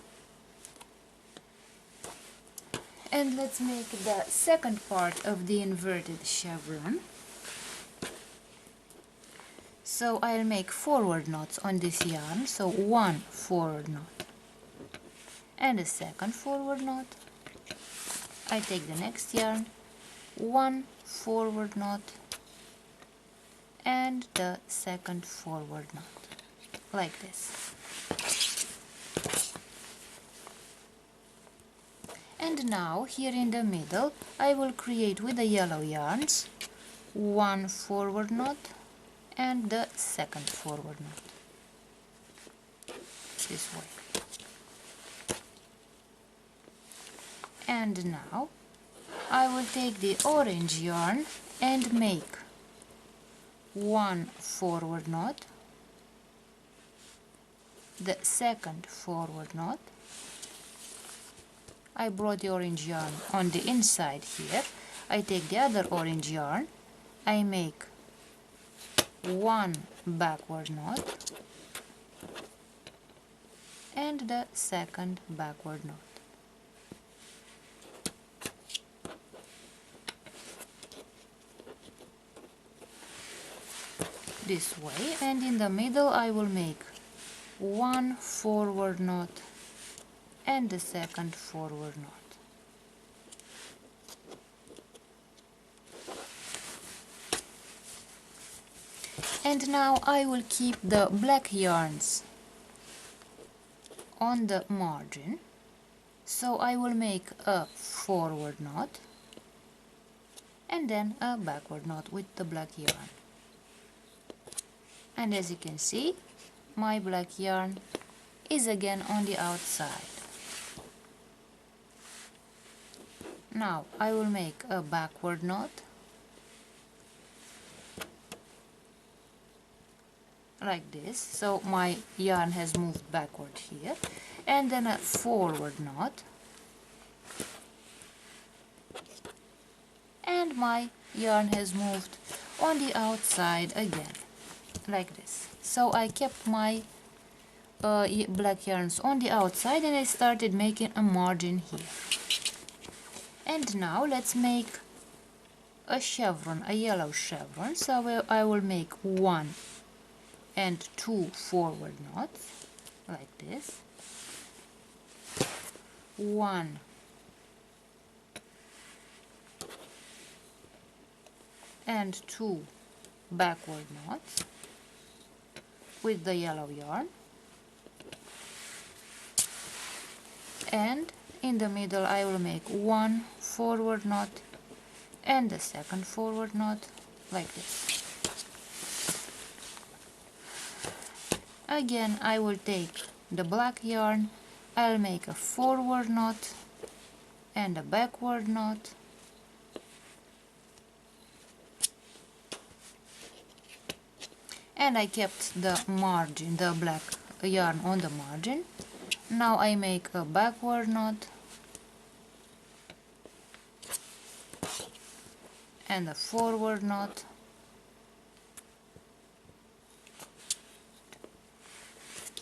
and let's make the second part of the inverted chevron. So I'll make forward knots on this yarn, so 1 forward knot and a second forward knot. I take the next yarn, 1 forward knot and the second forward knot, like this. And now here in the middle I will create with the yellow yarns 1 forward knot and the second forward knot, this way. And now I will take the orange yarn and make 1 forward knot, the second forward knot. I brought the orange yarn on the inside here. I take the other orange yarn, I make 1 backward knot and the second backward knot. This way, and in the middle I will make one forward knot and the second forward knot. And now I will keep the black yarns on the margin, so I will make a forward knot and then a backward knot with the black yarn. And as you can see, my black yarn is again on the outside. Now I will make a backward knot like this, so my yarn has moved backward here, and then a forward knot, and my yarn has moved on the outside again, like this. So I kept my black yarns on the outside and I started making a margin here. And now let's make a chevron, a yellow chevron. So I will make 1 and 2 forward knots like this, 1 and 2 backward knots with the yellow yarn, and in the middle I will make 1 forward knot and the second forward knot like this. Again I will take the black yarn, I'll make a forward knot and a backward knot, and I kept the margin, the black yarn on the margin. Now I make a backward knot and a forward knot,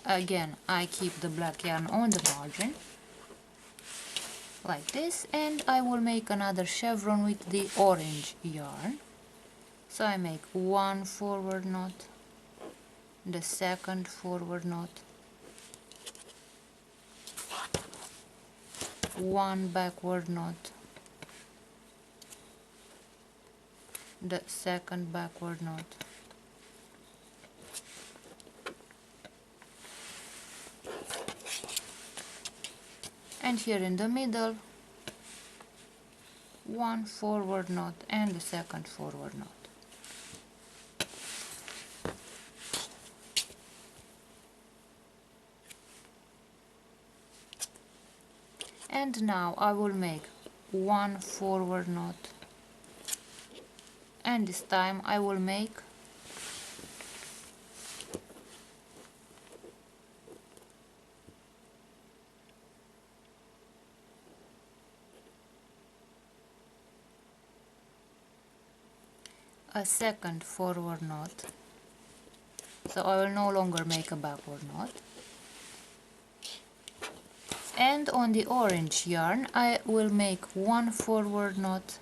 again I keep the black yarn on the margin like this, and I will make another chevron with the orange yarn. So I make 1 forward knot, the second forward knot, 1 backward knot, the second backward knot, and here in the middle 1 forward knot and the second forward knot. And now I will make 1 forward knot, and this time I will make a second forward knot. So I will no longer make a backward knot. And on the orange yarn I will make 1 forward knot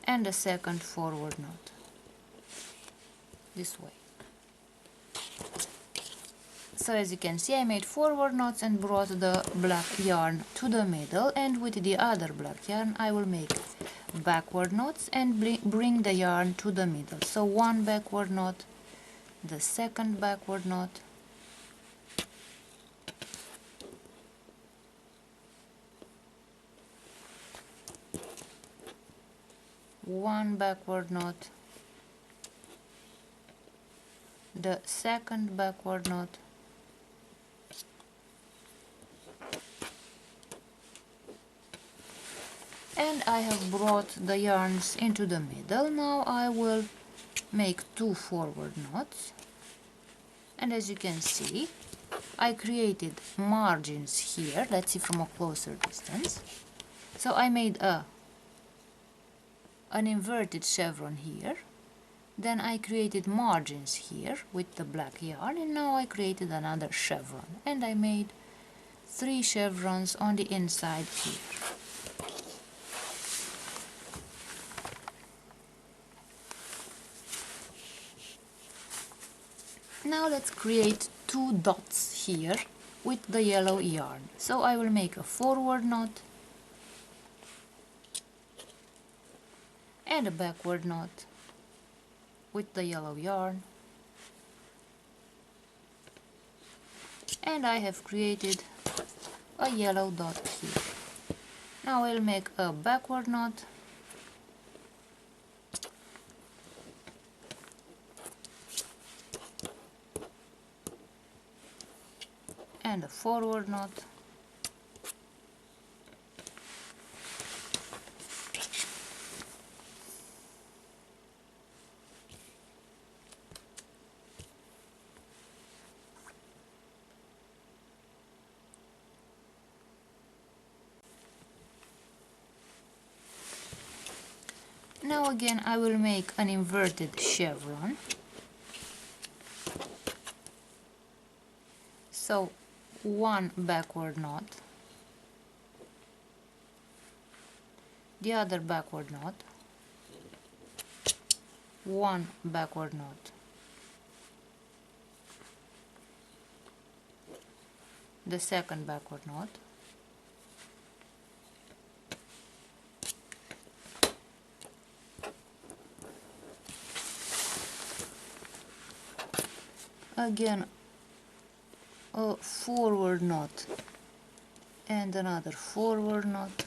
and a second forward knot, this way. So as you can see, I made forward knots and brought the black yarn to the middle, and with the other black yarn I will make backward knots and bring the yarn to the middle. So 1 backward knot, the second backward knot, one backward knot, the second backward knot, and I have brought the yarns into the middle. Now I will make 2 forward knots, and as you can see I created margins here. Let's see from a closer distance. So I made an inverted chevron here, then I created margins here with the black yarn, and now I created another chevron, and I made 3 chevrons on the inside here. Now let's create two dots here with the yellow yarn. So I will make a forward knot and a backward knot with the yellow yarn, and I have created a yellow dot here. Now I'll make a backward knot and a forward knot Now again I will make an inverted chevron. So one backward knot, the other backward knot, one backward knot, the second backward knot, again a forward knot and another forward knot,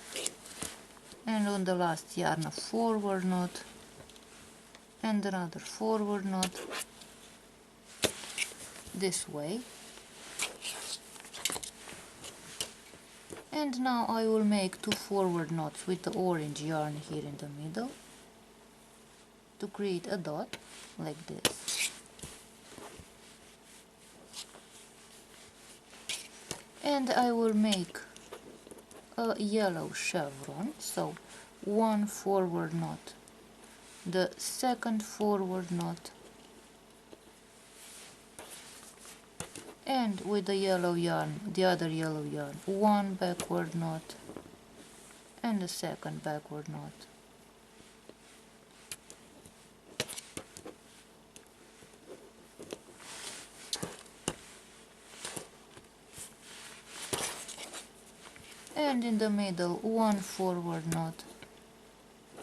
and on the last yarn a forward knot and another forward knot this way. And now I will make two forward knots with the orange yarn here in the middle to create a dot like this. And I will make a yellow chevron, so one forward knot, the second forward knot, and with the yellow yarn, the other yellow yarn, one backward knot and the second backward knot. And in the middle one forward knot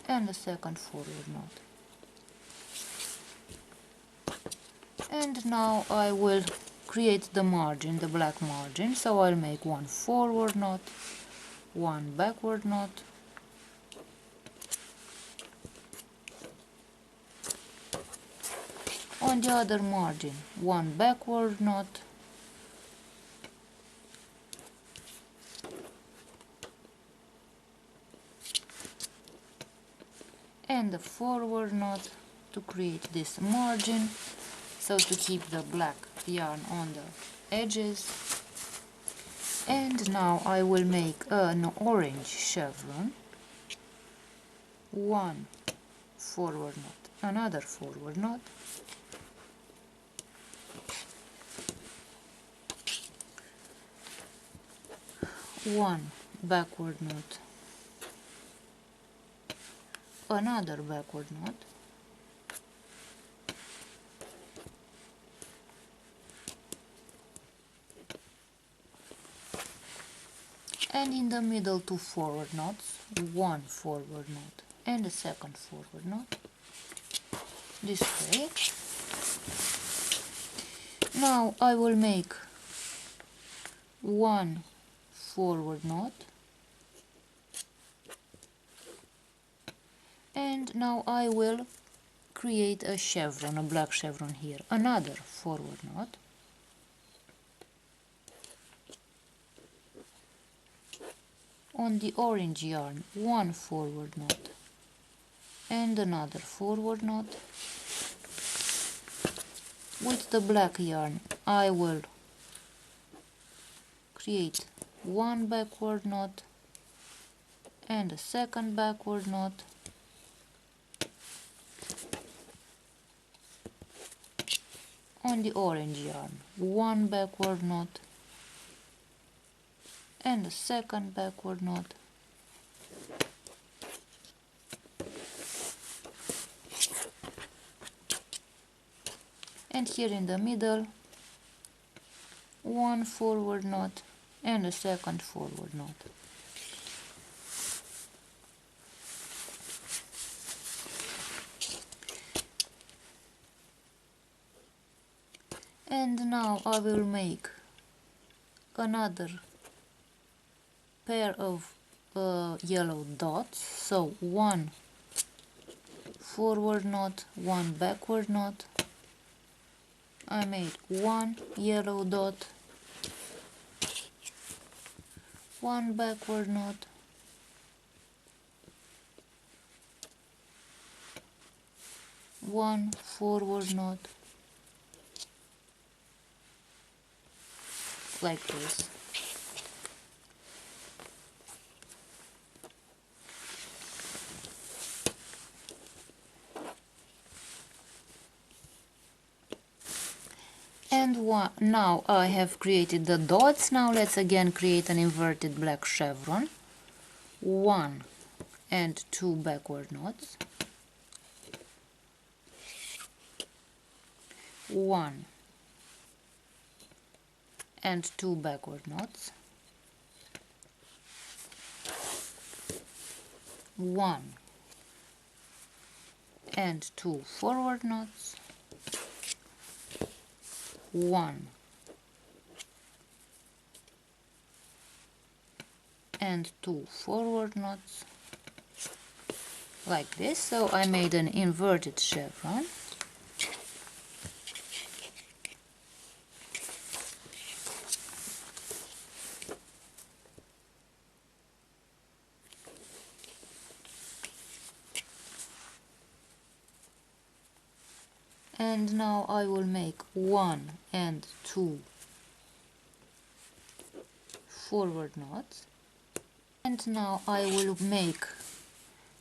and the second forward knot. And now I will create the margin, the black margin, so I'll make one forward knot, one backward knot, on the other margin one backward knot, and a forward knot to create this margin, so to keep the black yarn on the edges. And now I will make an orange chevron, one forward knot, another forward knot, one backward knot, another backward knot, and in the middle two forward knots, one forward knot and a second forward knot this way. Now I will make one forward knot, and now I will create a chevron, a black chevron here, another forward knot, on the orange yarn one forward knot and another forward knot. With the black yarn I will create one backward knot and a second backward knot, on the orange yarn one backward knot and a second backward knot, and here in the middle one forward knot and a second forward knot. And now I will make another pair of yellow dots, so one forward knot, one backward knot. I made one yellow dot, one backward knot, one forward knot, like this. And now I have created the dots. Now let's again create an inverted black chevron. One and two backward knots. One and two backward knots. One and two forward knots. One and two forward knots, like this. So I made an inverted chevron. And now I will make one and two forward knots, and now I will make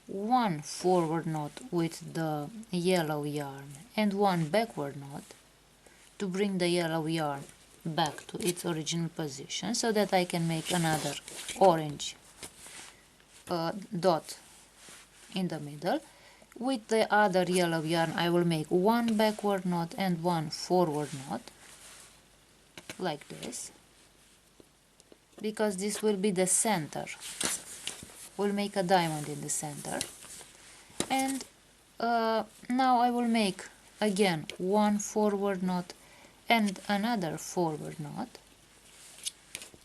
one forward knot with the yellow yarn and one backward knot to bring the yellow yarn back to its original position, so that I can make another orange dot in the middle. With the other yellow yarn I will make one backward knot and one forward knot, like this, because this will be the center. We'll make a diamond in the center. And now I will make again one forward knot and another forward knot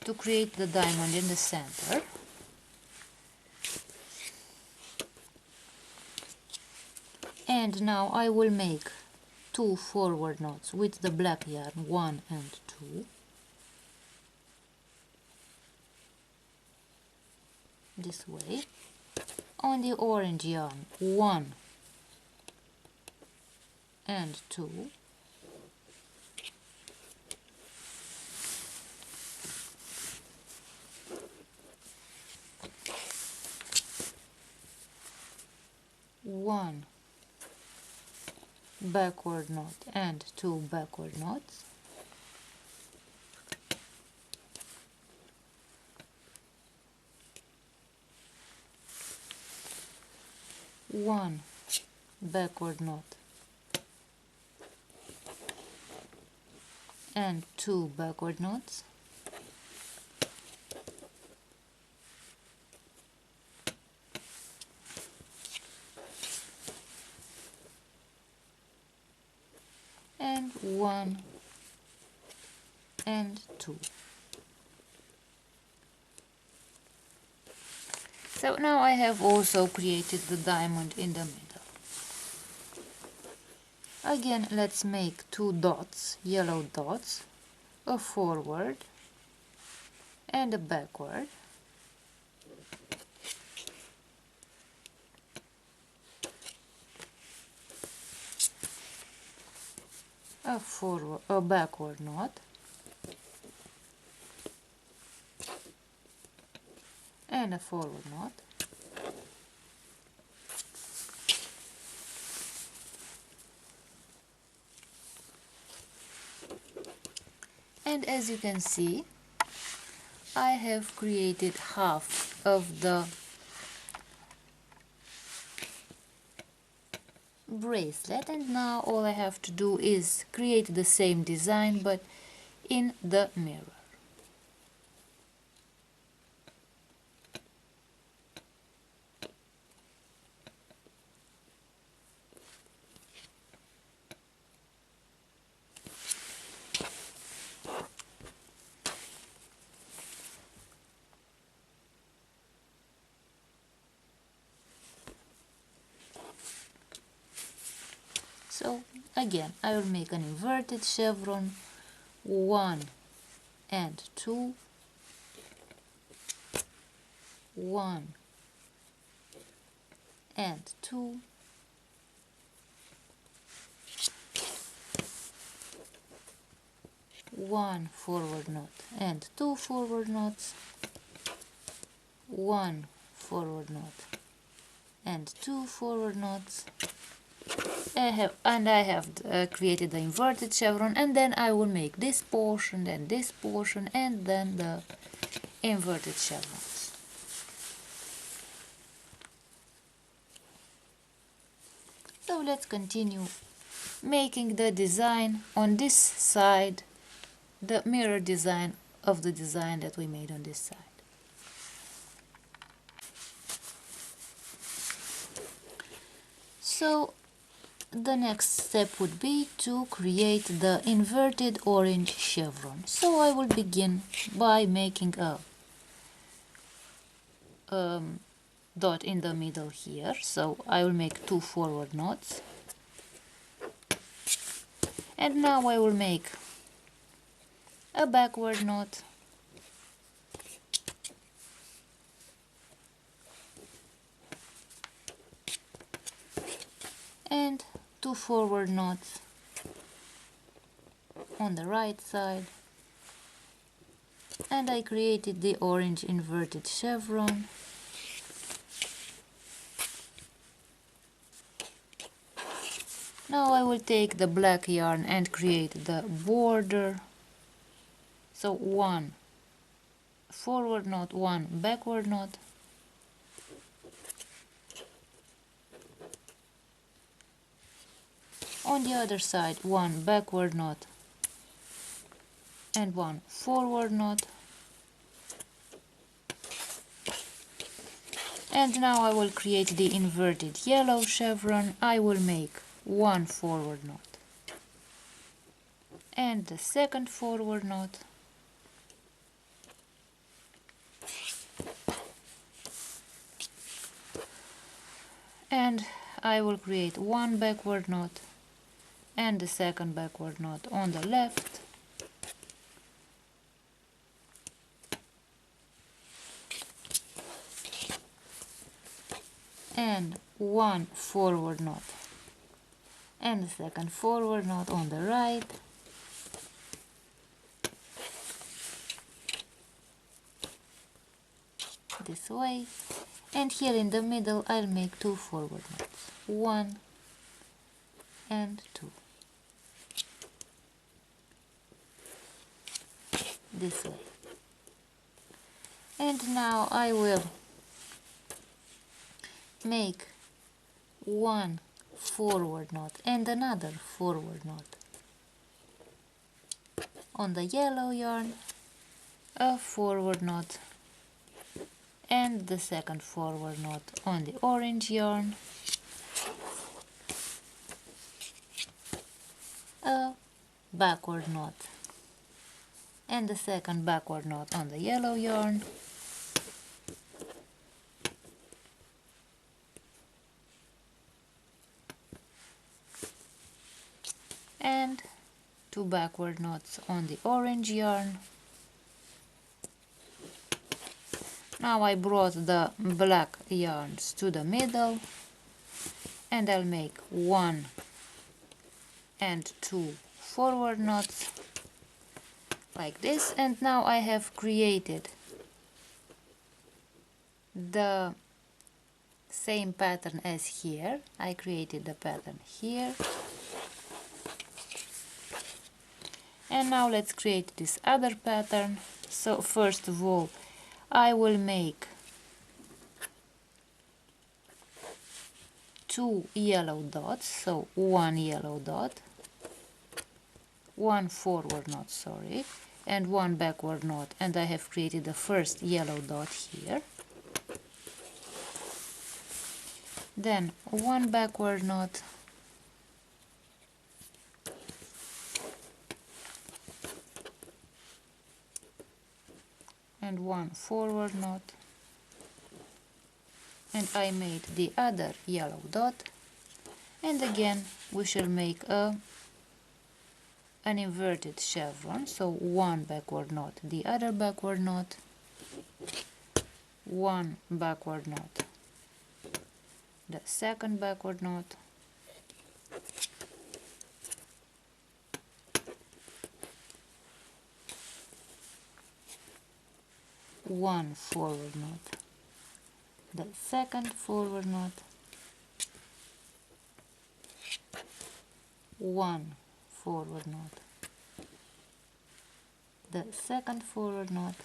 to create the diamond in the center. And now I will make two forward knots with the black yarn, one and two. This way. On the orange yarn, one and two. One backward knot and two backward knots. One backward knot and two backward knots. And one and two. So now I have also created the diamond in the middle. Again, let's make two dots, yellow dots, a forward and a backward. A backward knot and a forward knot, and as you can see, I have created half of the bracelet, and now all I have to do is create the same design but in the mirror. So again, I will make an inverted chevron, 1 and 2, 1 and 2, 1 forward knot and 2 forward knots, 1 forward knot and 2 forward knots. I have created the inverted chevron, and then I will make this portion, then this portion, and then the inverted chevrons. So let's continue making the design on this side, the mirror design of the design that we made on this side. So the next step would be to create the inverted orange chevron. So I will begin by making a dot in the middle here. So I will make 2 forward knots, and now I will make a backward knot, and 2 forward knots on the right side, and I created the orange inverted chevron. Now I will take the black yarn and create the border. So 1 forward knot, 1 backward knot, on the other side 1 backward knot and 1 forward knot, and now I will create the inverted yellow chevron. I will make 1 forward knot and the second forward knot, and I will create 1 backward knot and the second backward knot on the left, and 1 forward knot and the second forward knot on the right, this way, and here in the middle I'll make 2 forward knots, 1 and 2, this way. And now I will make 1 forward knot and another forward knot on the yellow yarn, a forward knot and the second forward knot on the orange yarn, a backward knot and the second backward knot on the yellow yarn, and 2 backward knots on the orange yarn. Now I brought the black yarns to the middle, and I'll make 1 and 2 forward knots like this, and now I have created the same pattern as here. I created the pattern here, and now let's create this other pattern. So first of all I will make 2 yellow dots, so 1 yellow dot, one forward knot, sorry, and one backward knot, and I have created the first yellow dot here. Then one backward knot, and one forward knot, and I made the other yellow dot, and again we shall make an inverted chevron. So one backward knot, the other backward knot, one backward knot, the second backward knot, one forward knot, the second forward knot, one forward knot, the second forward knot,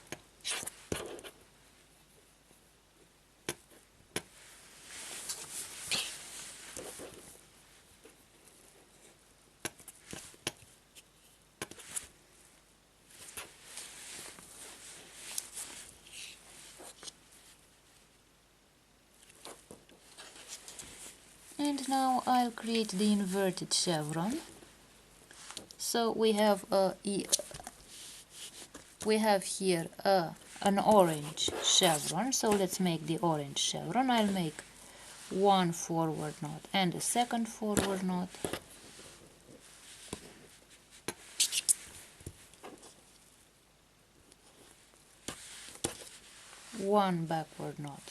and now I'll create the inverted chevron. So we have here an orange chevron. So let's make the orange chevron. I'll make one forward knot and a second forward knot, one backward knot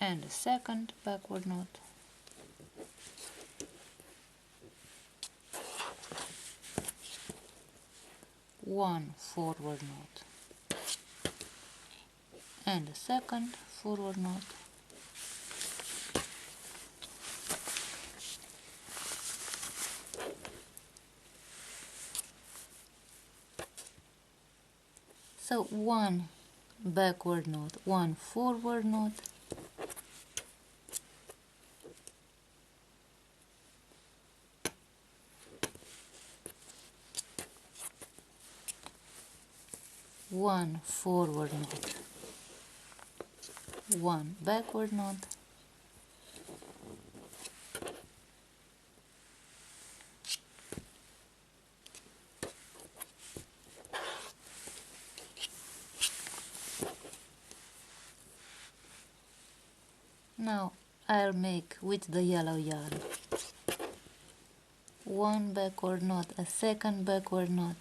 and a second backward knot, one forward knot and a second forward knot, so one backward knot, one forward knot, one forward knot, one backward knot, now I'll make with the yellow yarn one backward knot, a second backward knot,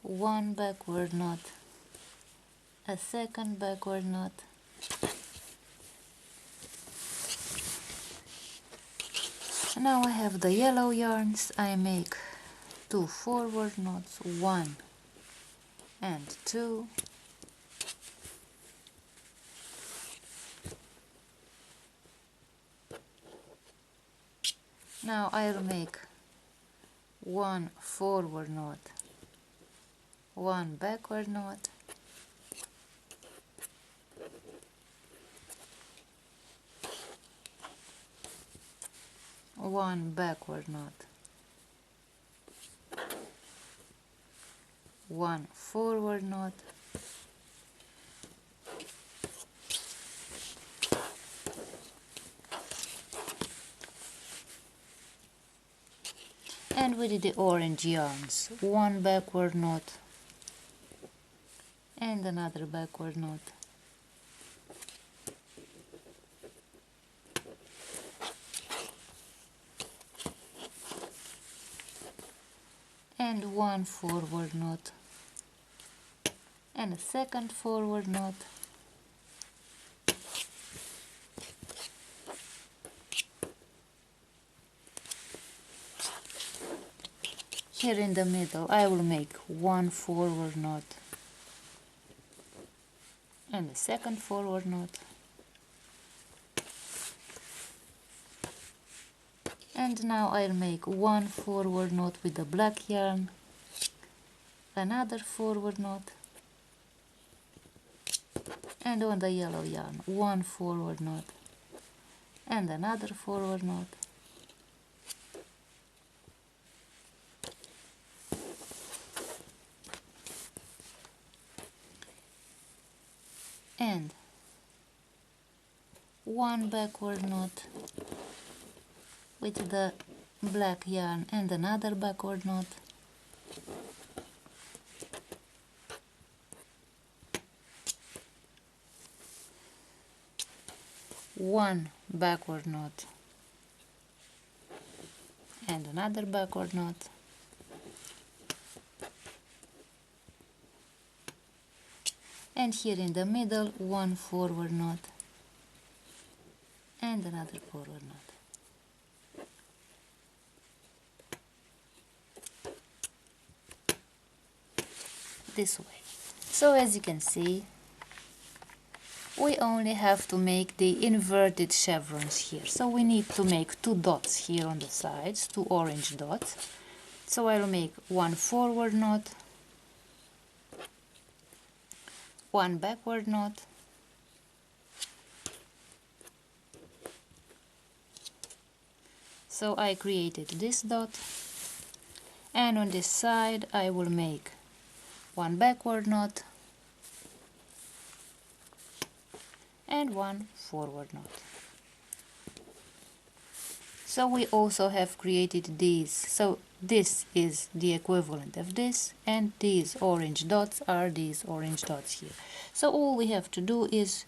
one backward knot, a second backward knot, now I have the yellow yarns. I make two forward knots, one and two, now I'll make one forward knot, one backward knot, one backward knot, one forward knot, and with the orange yarns, one backward knot and another backward knot, and one forward knot and a second forward knot, here in the middle I will make one forward knot and a second forward knot, and now I'll make one forward knot with the black yarn, another forward knot, and on the yellow yarn one forward knot, and another forward knot, and one backward knot with the black yarn and another backward knot, one backward knot and another backward knot, and here in the middle one forward knot and another forward knot. This way. So as you can see, we only have to make the inverted chevrons here. So we need to make 2 dots here on the sides, 2 orange dots. So I will make one forward knot, one backward knot, so I created this dot, and on this side I will make one backward knot and one forward knot. So we also have created these, so this is the equivalent of this, and these orange dots are these orange dots here. So all we have to do is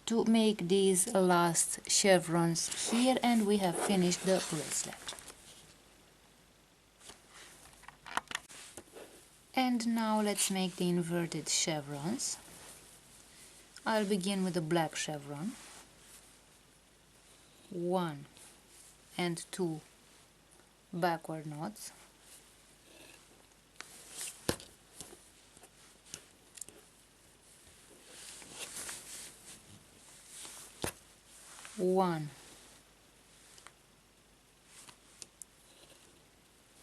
to make these last chevrons here, and we have finished the bracelet. And now let's make the inverted chevrons. I'll begin with the black chevron. 1 and 2 backward knots, one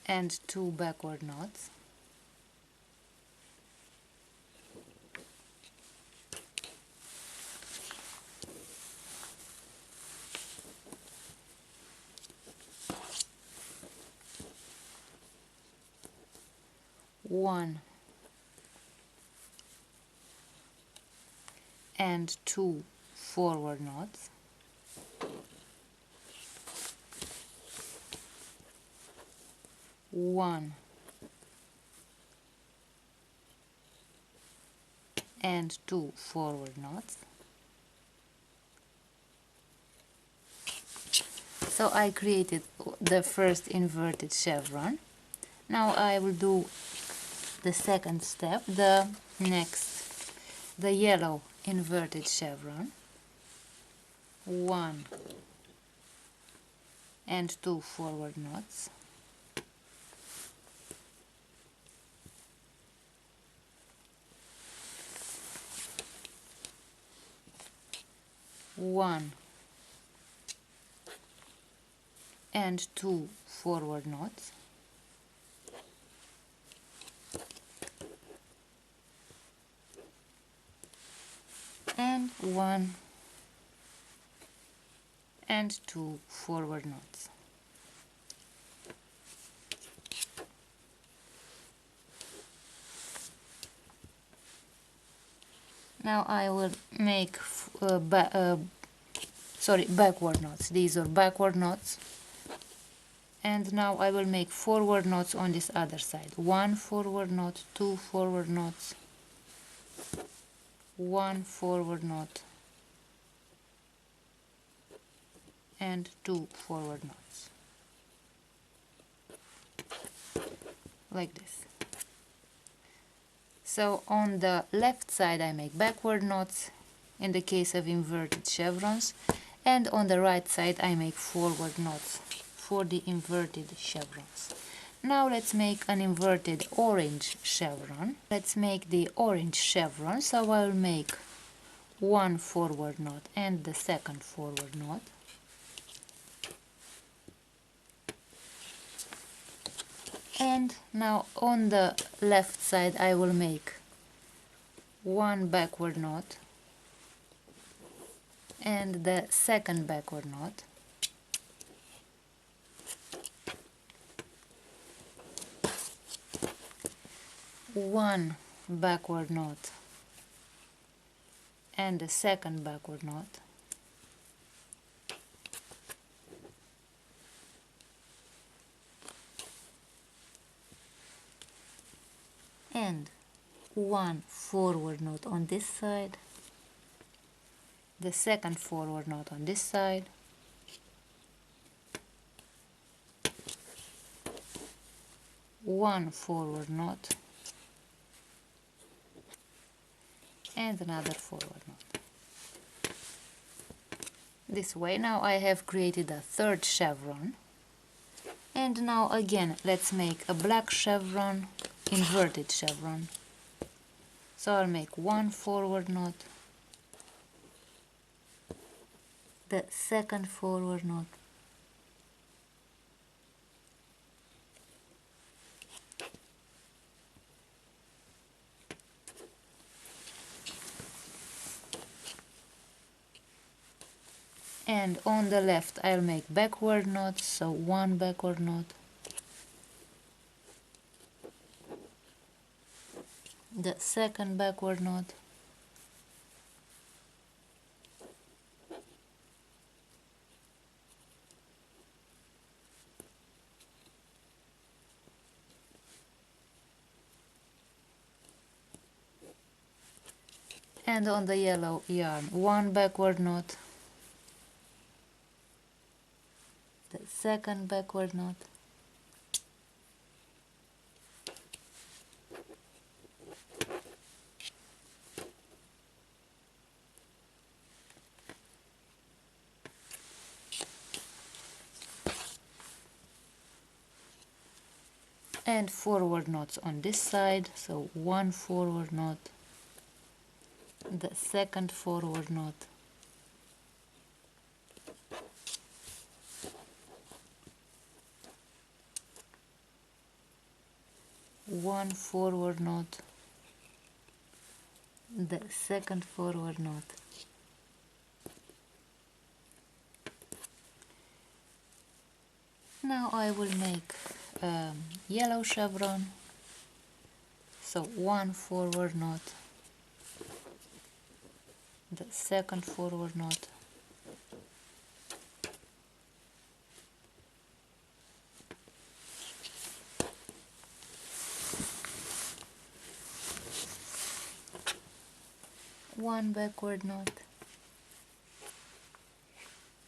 and 2 backward knots, one and 2 forward knots, one and 2 forward knots. So I created the first inverted chevron. Now I will do the second step, the yellow inverted chevron. 1 and 2 forward knots, one and 2 forward knots, and 1 and 2 forward knots. Now I will make backward knots. These are backward knots, and now I will make forward knots on this other side. 1 forward knot, 2 forward knots, 1 forward knot, and 2 forward knots, like this. So on the left side I make backward knots in the case of inverted chevrons, and on the right side I make forward knots for the inverted chevrons. Now let's make an inverted orange chevron. Let's make the orange chevron, so I'll make 1 forward knot and the second forward knot, and now on the left side I will make 1 backward knot and the second backward knot, one backward knot and the second backward knot, and one forward knot on this side, the second forward knot on this side, one forward knot and another forward knot. This way now I have created a third chevron. And now again let's make a black chevron, inverted chevron. So I'll make one forward knot, the second forward knot, and on the left I'll make backward knots, so one backward knot, the second backward knot, and on the yellow yarn one backward knot, the second backward knot, and forward knots on this side, so one forward knot, the second forward knot, one forward knot, the second forward knot, now I will make yellow chevron, so one forward knot, the second forward knot, one backward knot,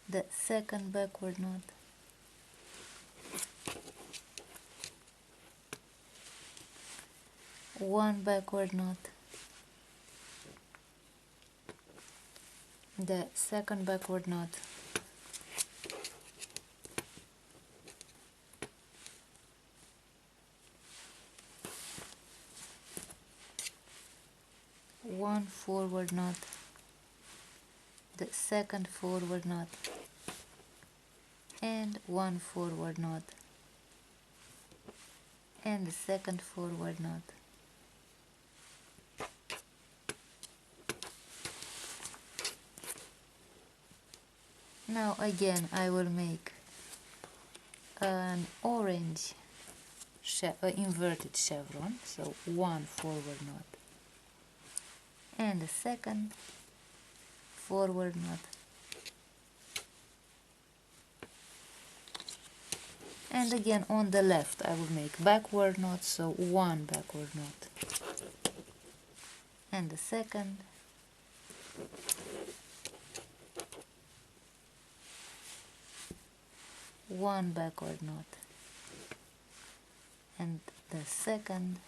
the second backward knot, one backward knot, the second backward knot, one forward knot, the second forward knot, and one forward knot, and the second forward knot. Now again I will make an orange inverted chevron, so one forward knot and the second forward knot, and again on the left I will make backward knot, so one backward knot and the second, one backward knot and the second,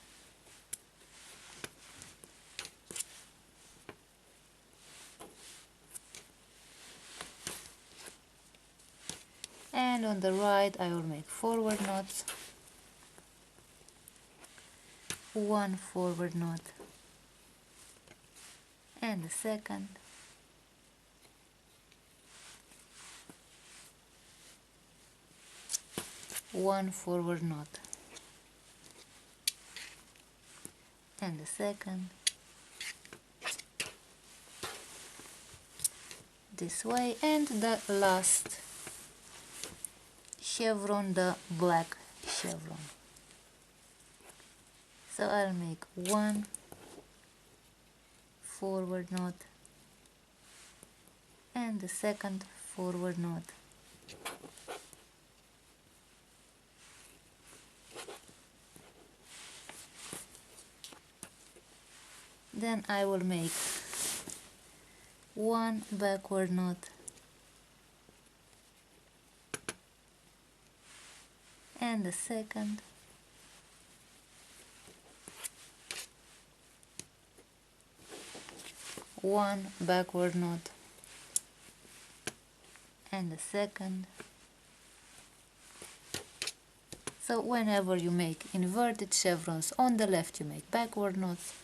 and on the right I will make forward knots, one forward knot and the second, one forward knot and the second, this way, and the last chevron, the black chevron. So I'll make one forward knot and the second forward knot. Then I will make one backward knot and the second, one backward knot and the second. So whenever you make inverted chevrons, on the left you make backward knots,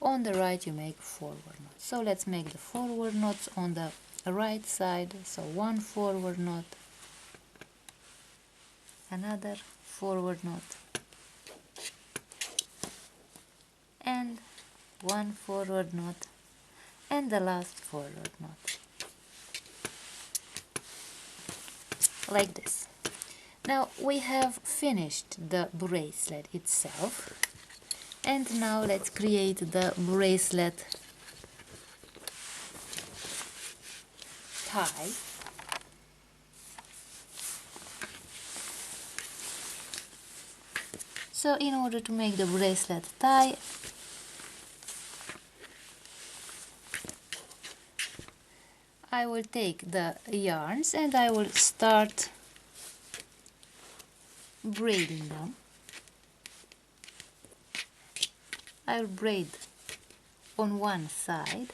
on the right you make forward knots. So let's make the forward knots on the right side. So one forward knot, another forward knot, and one forward knot, and the last forward knot, like this. Now we have finished the bracelet itself, and now let's create the bracelet tie. So in order to make the bracelet tie, I will take the yarns and I will start braiding them. I'll braid on one side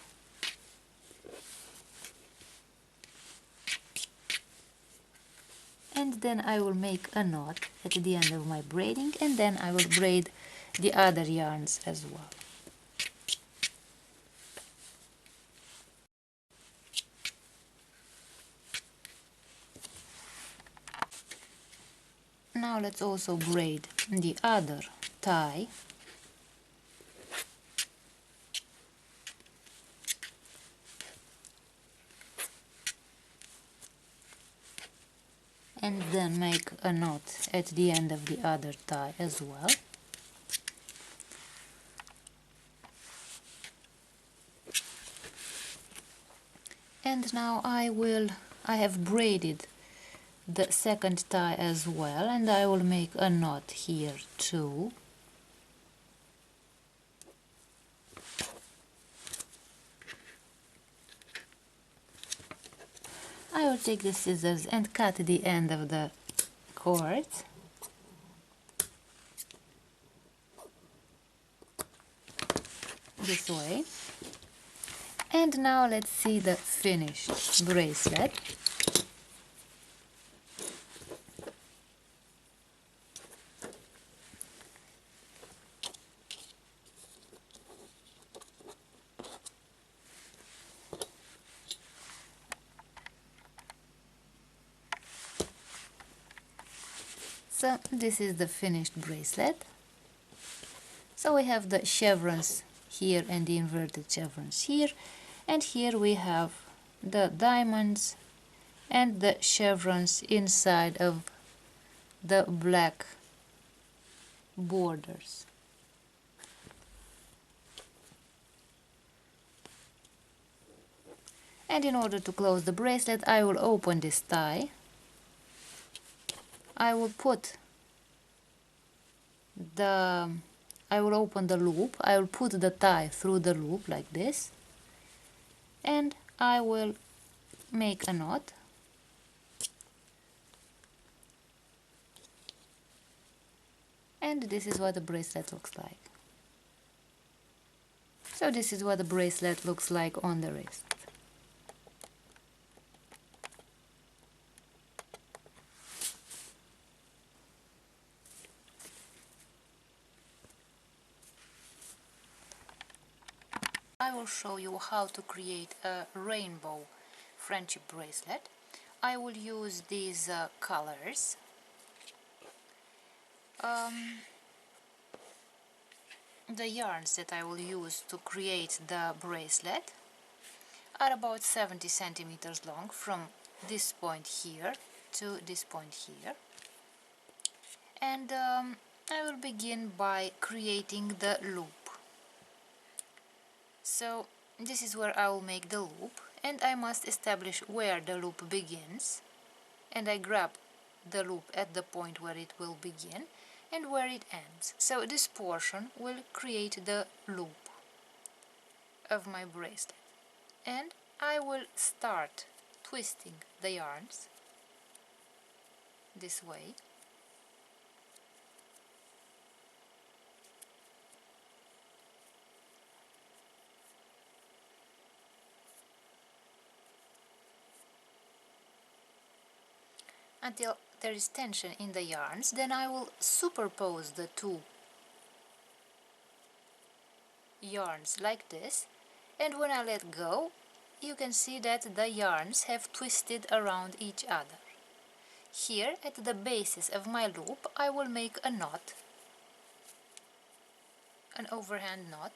and then I will make a knot at the end of my braiding, and then I will braid the other yarns as well. Now let's also braid the other tie. And then make a knot at the end of the other tie as well. And now I have braided the second tie as well, and I will make a knot here too. I will take the scissors and cut the end of the cord. This way. And now let's see the finished bracelet. So this is the finished bracelet. So we have the chevrons here and the inverted chevrons here, and here we have the diamonds and the chevrons inside of the black borders. And in order to close the bracelet, I will open this tie. I will open the loop, I will put the tie through the loop like this, and I will make a knot. And this is what the bracelet looks like. So this is what the bracelet looks like on the wrist. I will show you how to create a rainbow friendship bracelet. I will use these colors. The yarns that I will use to create the bracelet are about 70 centimeters long from this point here to this point here. And I will begin by creating the loop. So this is where I will make the loop, and I must establish where the loop begins, and I grab the loop at the point where it will begin and where it ends. So this portion will create the loop of my bracelet, and I will start twisting the yarns this way. Until there is tension in the yarns, then I will superpose the two yarns like this, and when I let go, you can see that the yarns have twisted around each other. Here, at the basis of my loop, I will make a knot, an overhand knot,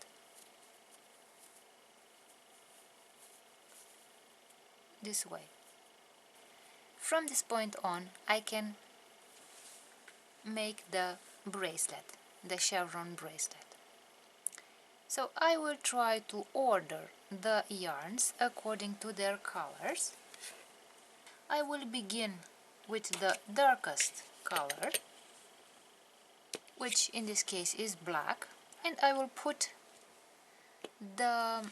this way. From this point on, I can make the bracelet, the chevron bracelet. So I will try to order the yarns according to their colors. I will begin with the darkest color, which in this case is black, and I will put the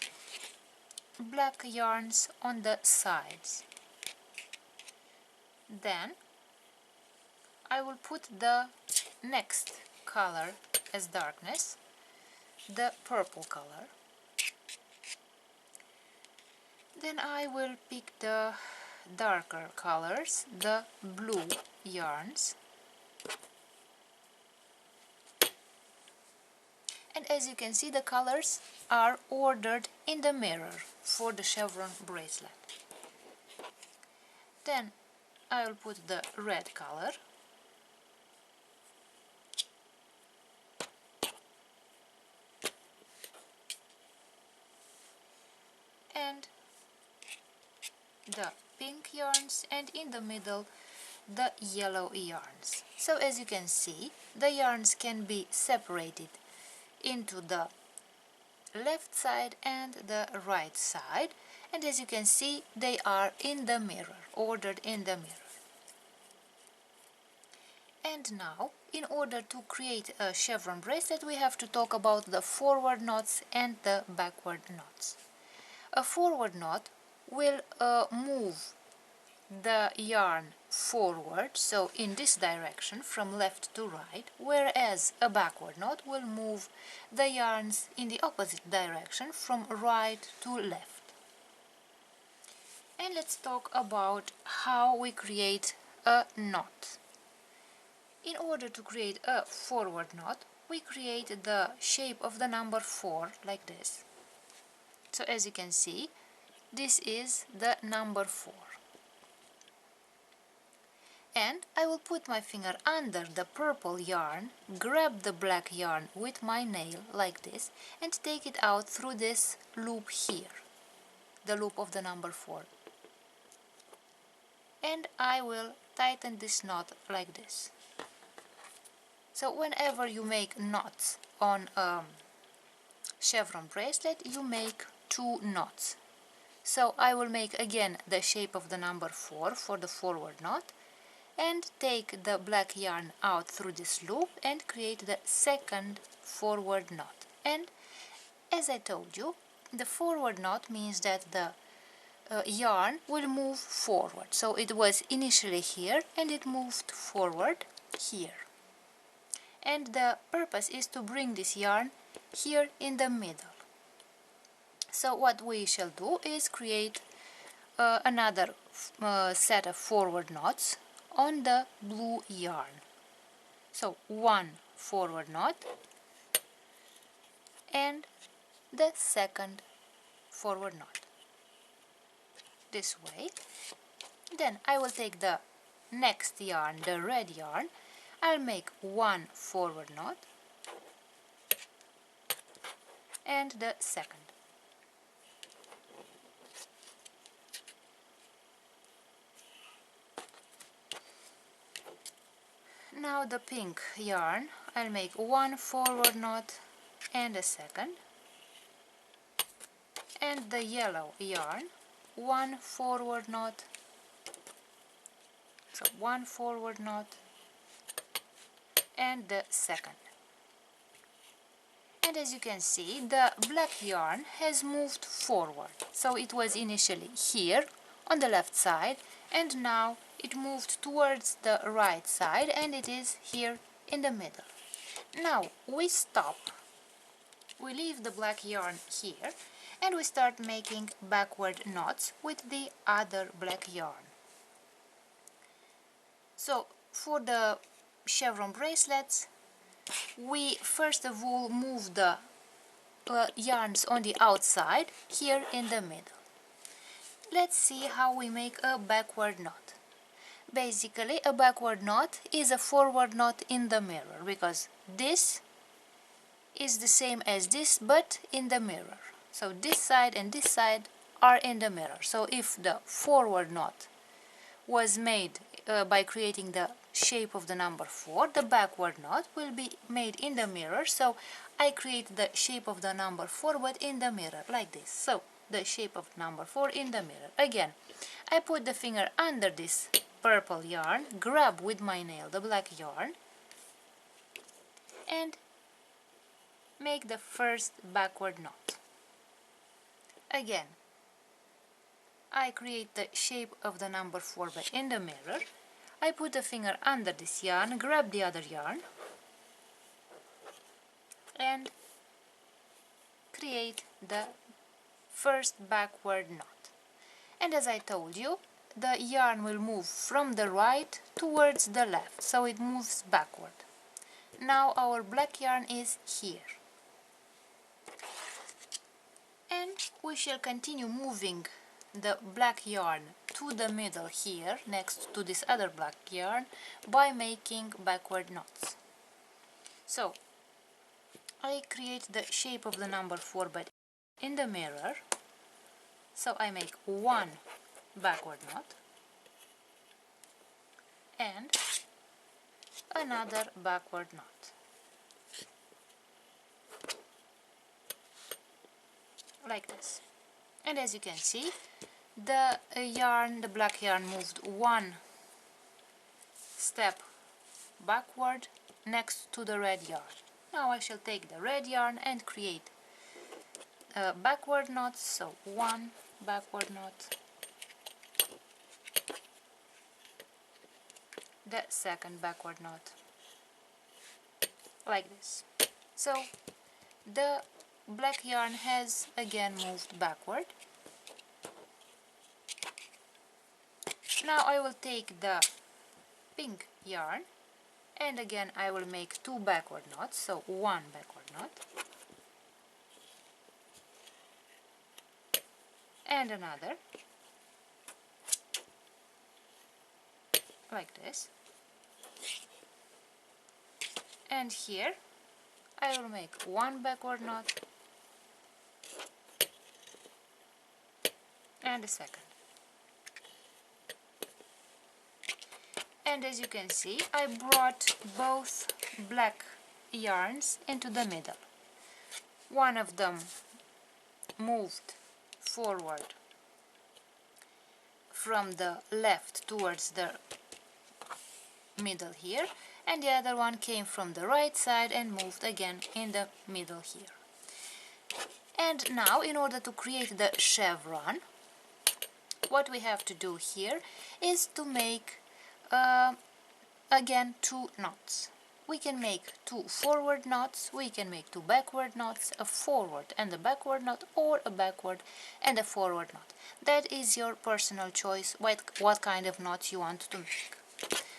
black yarns on the sides. Then I will put the next color as darkness, the purple color. Then I will pick the darker colors, the blue yarns. And as you can see, the colors are ordered in the mirror for the chevron bracelet. Then I will put the red color, and the pink yarns, and in the middle the yellow yarns. So as you can see, the yarns can be separated into the left side and the right side, and as you can see, they are in the mirror, ordered in the mirror. And now, in order to create a chevron bracelet, we have to talk about the forward knots and the backward knots. A forward knot will move the yarn forward, so in this direction from left to right, whereas a backward knot will move the yarns in the opposite direction from right to left. And let's talk about how we create a knot. In order to create a forward knot, we create the shape of the number 4 like this. So as you can see, this is the number 4. And I will put my finger under the purple yarn, grab the black yarn with my nail like this, and take it out through this loop here, the loop of the number 4. And I will tighten this knot like this. So whenever you make knots on a chevron bracelet, you make 2 knots. So I will make again the shape of the number 4 for the forward knot, and take the black yarn out through this loop and create the second forward knot. And as I told you, the forward knot means that the yarn will move forward. So it was initially here and it moved forward here. And the purpose is to bring this yarn here in the middle. So what we shall do is create another set of forward knots on the blue yarn. So 1 forward knot and the second forward knot this way. Then I will take the next yarn, the red yarn. I'll make 1 forward knot and the second. Now the pink yarn, I'll make one forward knot and a second, and the yellow yarn, one forward knot, so one forward knot and the second. And as you can see, the black yarn has moved forward. So it was initially here on the left side, and now it moved towards the right side, and it is here in the middle. Now we stop, we leave the black yarn here, and we start making backward knots with the other black yarn. So for the chevron bracelets, we first of all move the yarns on the outside, here in the middle. Let's see how we make a backward knot. Basically, a backward knot is a forward knot in the mirror, because this is the same as this, but in the mirror. So this side and this side are in the mirror. So if the forward knot was made by creating the shape of the number 4, the backward knot will be made in the mirror. So I create the shape of the number 4, but in the mirror, like this. So the shape of number 4 in the mirror. Again, I put the finger under this purple yarn, grab with my nail the black yarn, and make the first backward knot. Again, I create the shape of the number 4 but in the mirror. I put the finger under this yarn, grab the other yarn, and create the first backward knot. And as I told you, the yarn will move from the right towards the left, so it moves backward. Now our black yarn is here. And we shall continue moving the black yarn to the middle here, next to this other black yarn, by making backward knots. So I create the shape of the number 4 but in the mirror. So I make one backward knot and another backward knot, like this. And as you can see, the yarn, the black yarn, moved one step backward next to the red yarn. Now I shall take the red yarn and create backward knots. So one backward knot, the second backward knot, like this. So the black yarn has again moved backward. Now I will take the pink yarn and again I will make two backward knots, so one backward knot and another, like this. And here I will make one backward knot and a second. And as you can see, I brought both black yarns into the middle. One of them moved forward from the left towards the middle here, and the other one came from the right side and moved again in the middle here. And now, in order to create the chevron, what we have to do here is to make again two knots. We can make two forward knots, we can make two backward knots, a forward and a backward knot, or a backward and a forward knot. That is your personal choice, what kind of knots you want to make.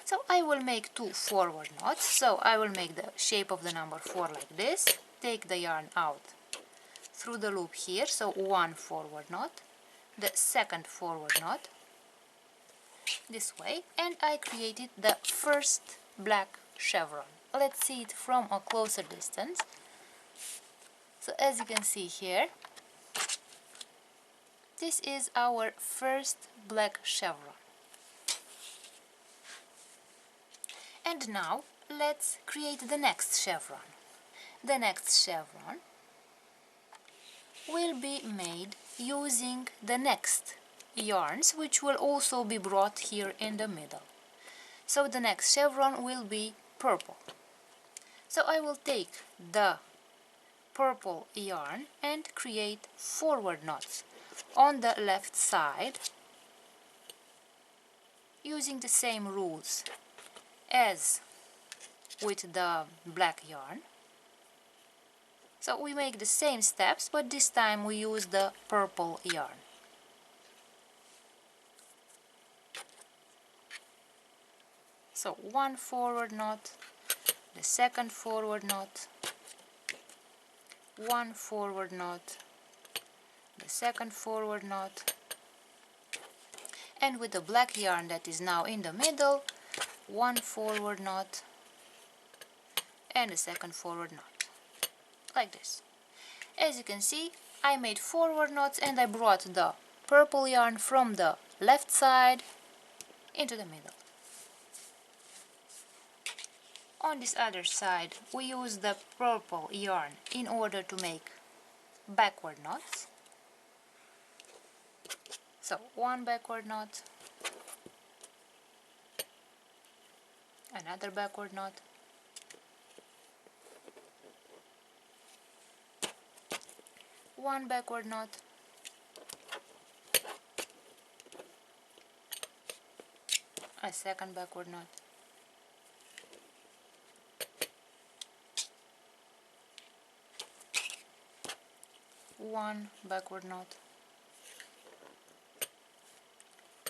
So I will make two forward knots. So I will make the shape of the number 4 like this, take the yarn out through the loop here, so one forward knot, the second forward knot, this way, and I created the first black chevron. Let's see it from a closer distance. So as you can see here, this is our first black chevron. And now let's create the next chevron. The next chevron will be made using the next yarns, which will also be brought here in the middle. So the next chevron will be purple. So I will take the purple yarn and create forward knots on the left side using the same rules as with the black yarn. So we make the same steps, but this time we use the purple yarn. So one forward knot, the second forward knot, one forward knot, the second forward knot, and with the black yarn that is now in the middle, one forward knot and a second forward knot, like this. As you can see, I made forward knots and I brought the purple yarn from the left side into the middle. On this other side, we use the purple yarn in order to make backward knots. So one backward knot, another backward knot, one backward knot, a second backward knot, one backward knot,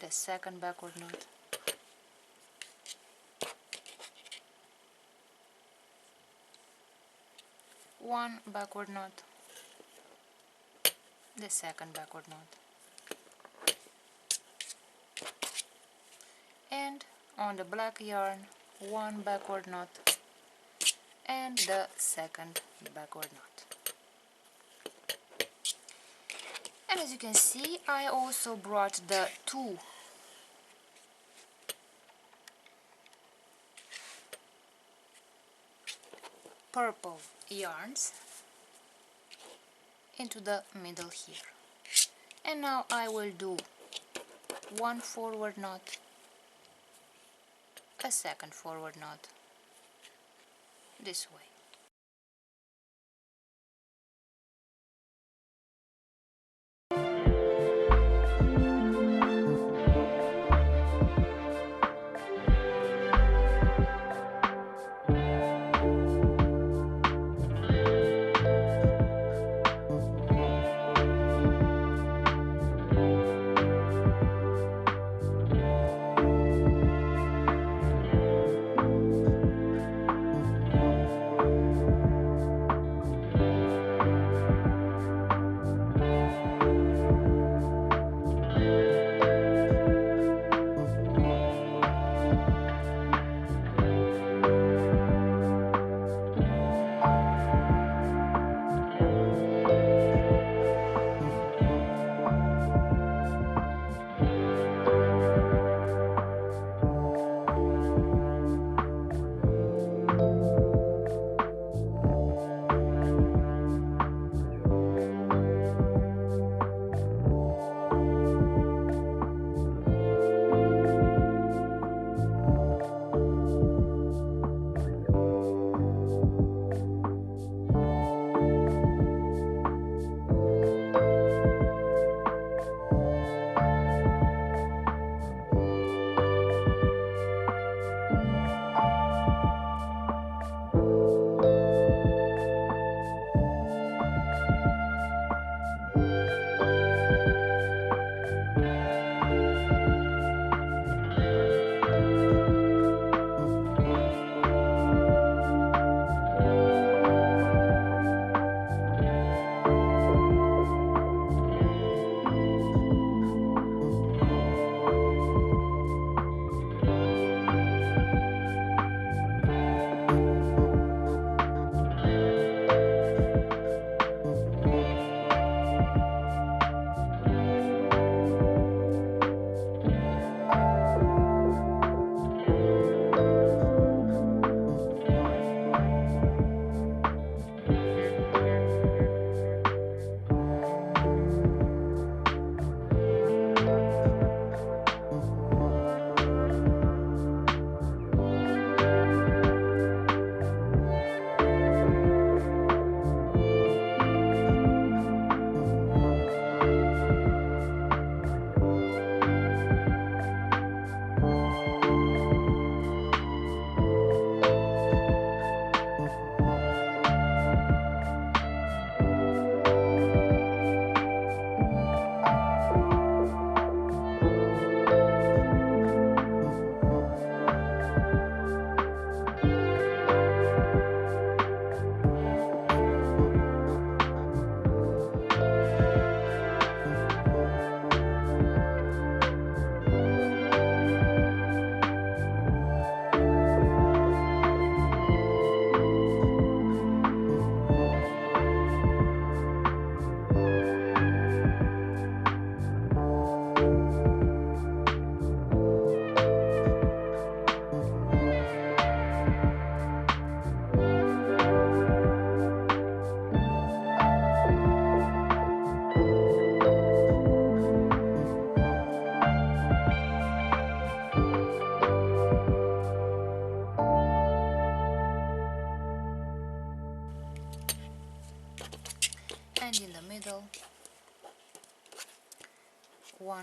the second backward knot, one backward knot, the second backward knot, and on the black yarn, one backward knot and the second backward knot. And as you can see, I also brought the two purple yarns into the middle here. And now I will do one forward knot, a second forward knot, this way.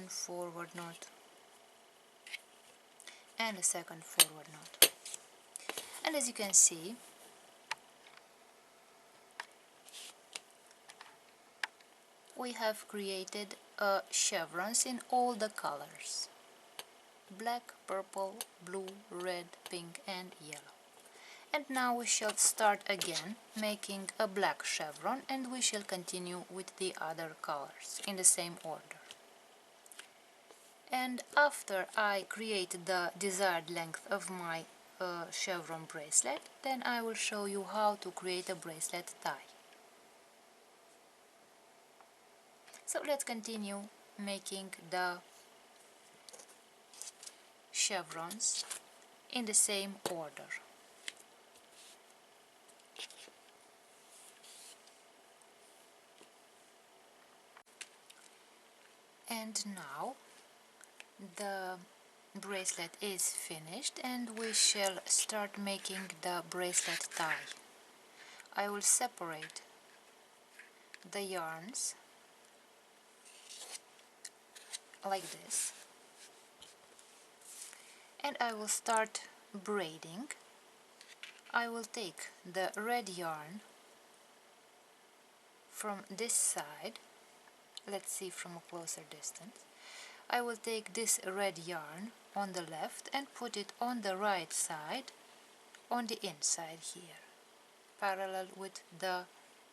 one forward knot and a second forward knot. And as you can see, we have created chevrons in all the colors: black, purple, blue, red, pink and yellow. And now we shall start again making a black chevron, and we shall continue with the other colors in the same order. And after I create the desired length of my chevron bracelet, then I will show you how to create a bracelet tie. So let's continue making the chevrons in the same order. And now the bracelet is finished, and we shall start making the bracelet tie. I will separate the yarns like this, and I will start braiding. I will take the red yarn from this side. Let's see from a closer distance. I will take this red yarn on the left and put it on the right side, on the inside here, parallel with the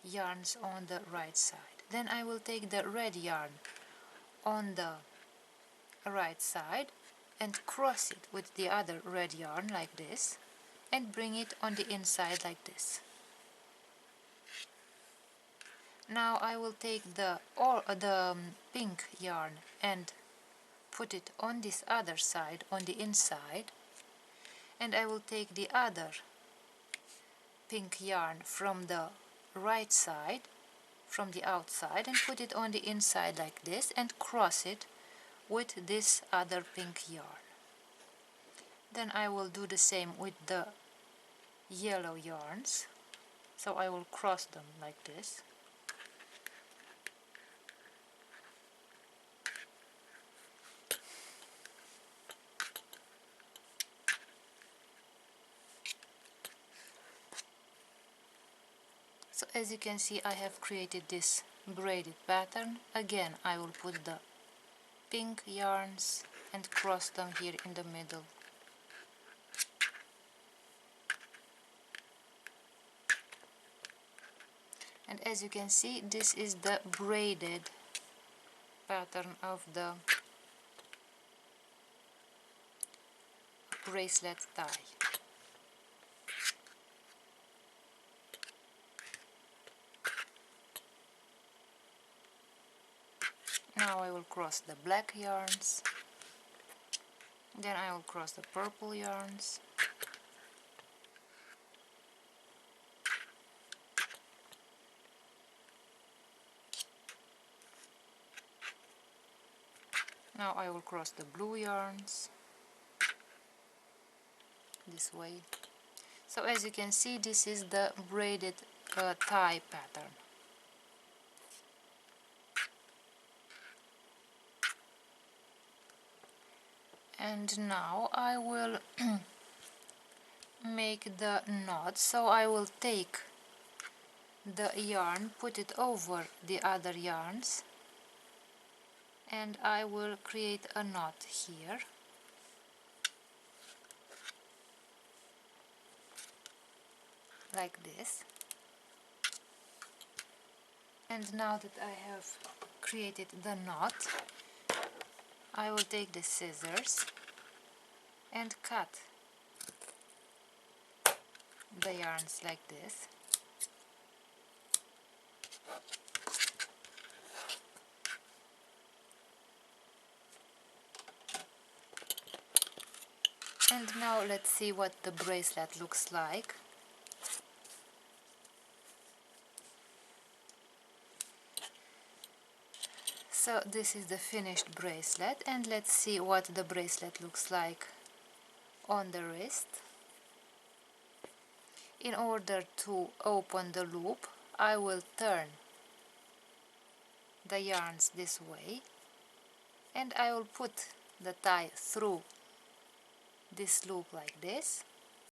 yarns on the right side. Then I will take the red yarn on the right side and cross it with the other red yarn like this, and bring it on the inside like this. Now I will take the pink yarn and put it on this other side, on the inside, and I will take the other pink yarn from the right side, from the outside, and put it on the inside like this, and cross it with this other pink yarn. Then I will do the same with the yellow yarns, so I will cross them like this. So as you can see, I have created this braided pattern. Again, I will put the pink yarns and cross them here in the middle. And as you can see, this is the braided pattern of the bracelet tie. Now I will cross the black yarns, then I will cross the purple yarns, now I will cross the blue yarns this way. So as you can see, this is the braided tie pattern. And now I will make the knot. So I will take the yarn, put it over the other yarns, and I will create a knot here. Like this. And now that I have created the knot, I will take the scissors and cut the yarns like this. And now let's see what the bracelet looks like. So this is the finished bracelet, and let's see what the bracelet looks like on the wrist. In order to open the loop, I will turn the yarns this way, and I will put the tie through this loop like this.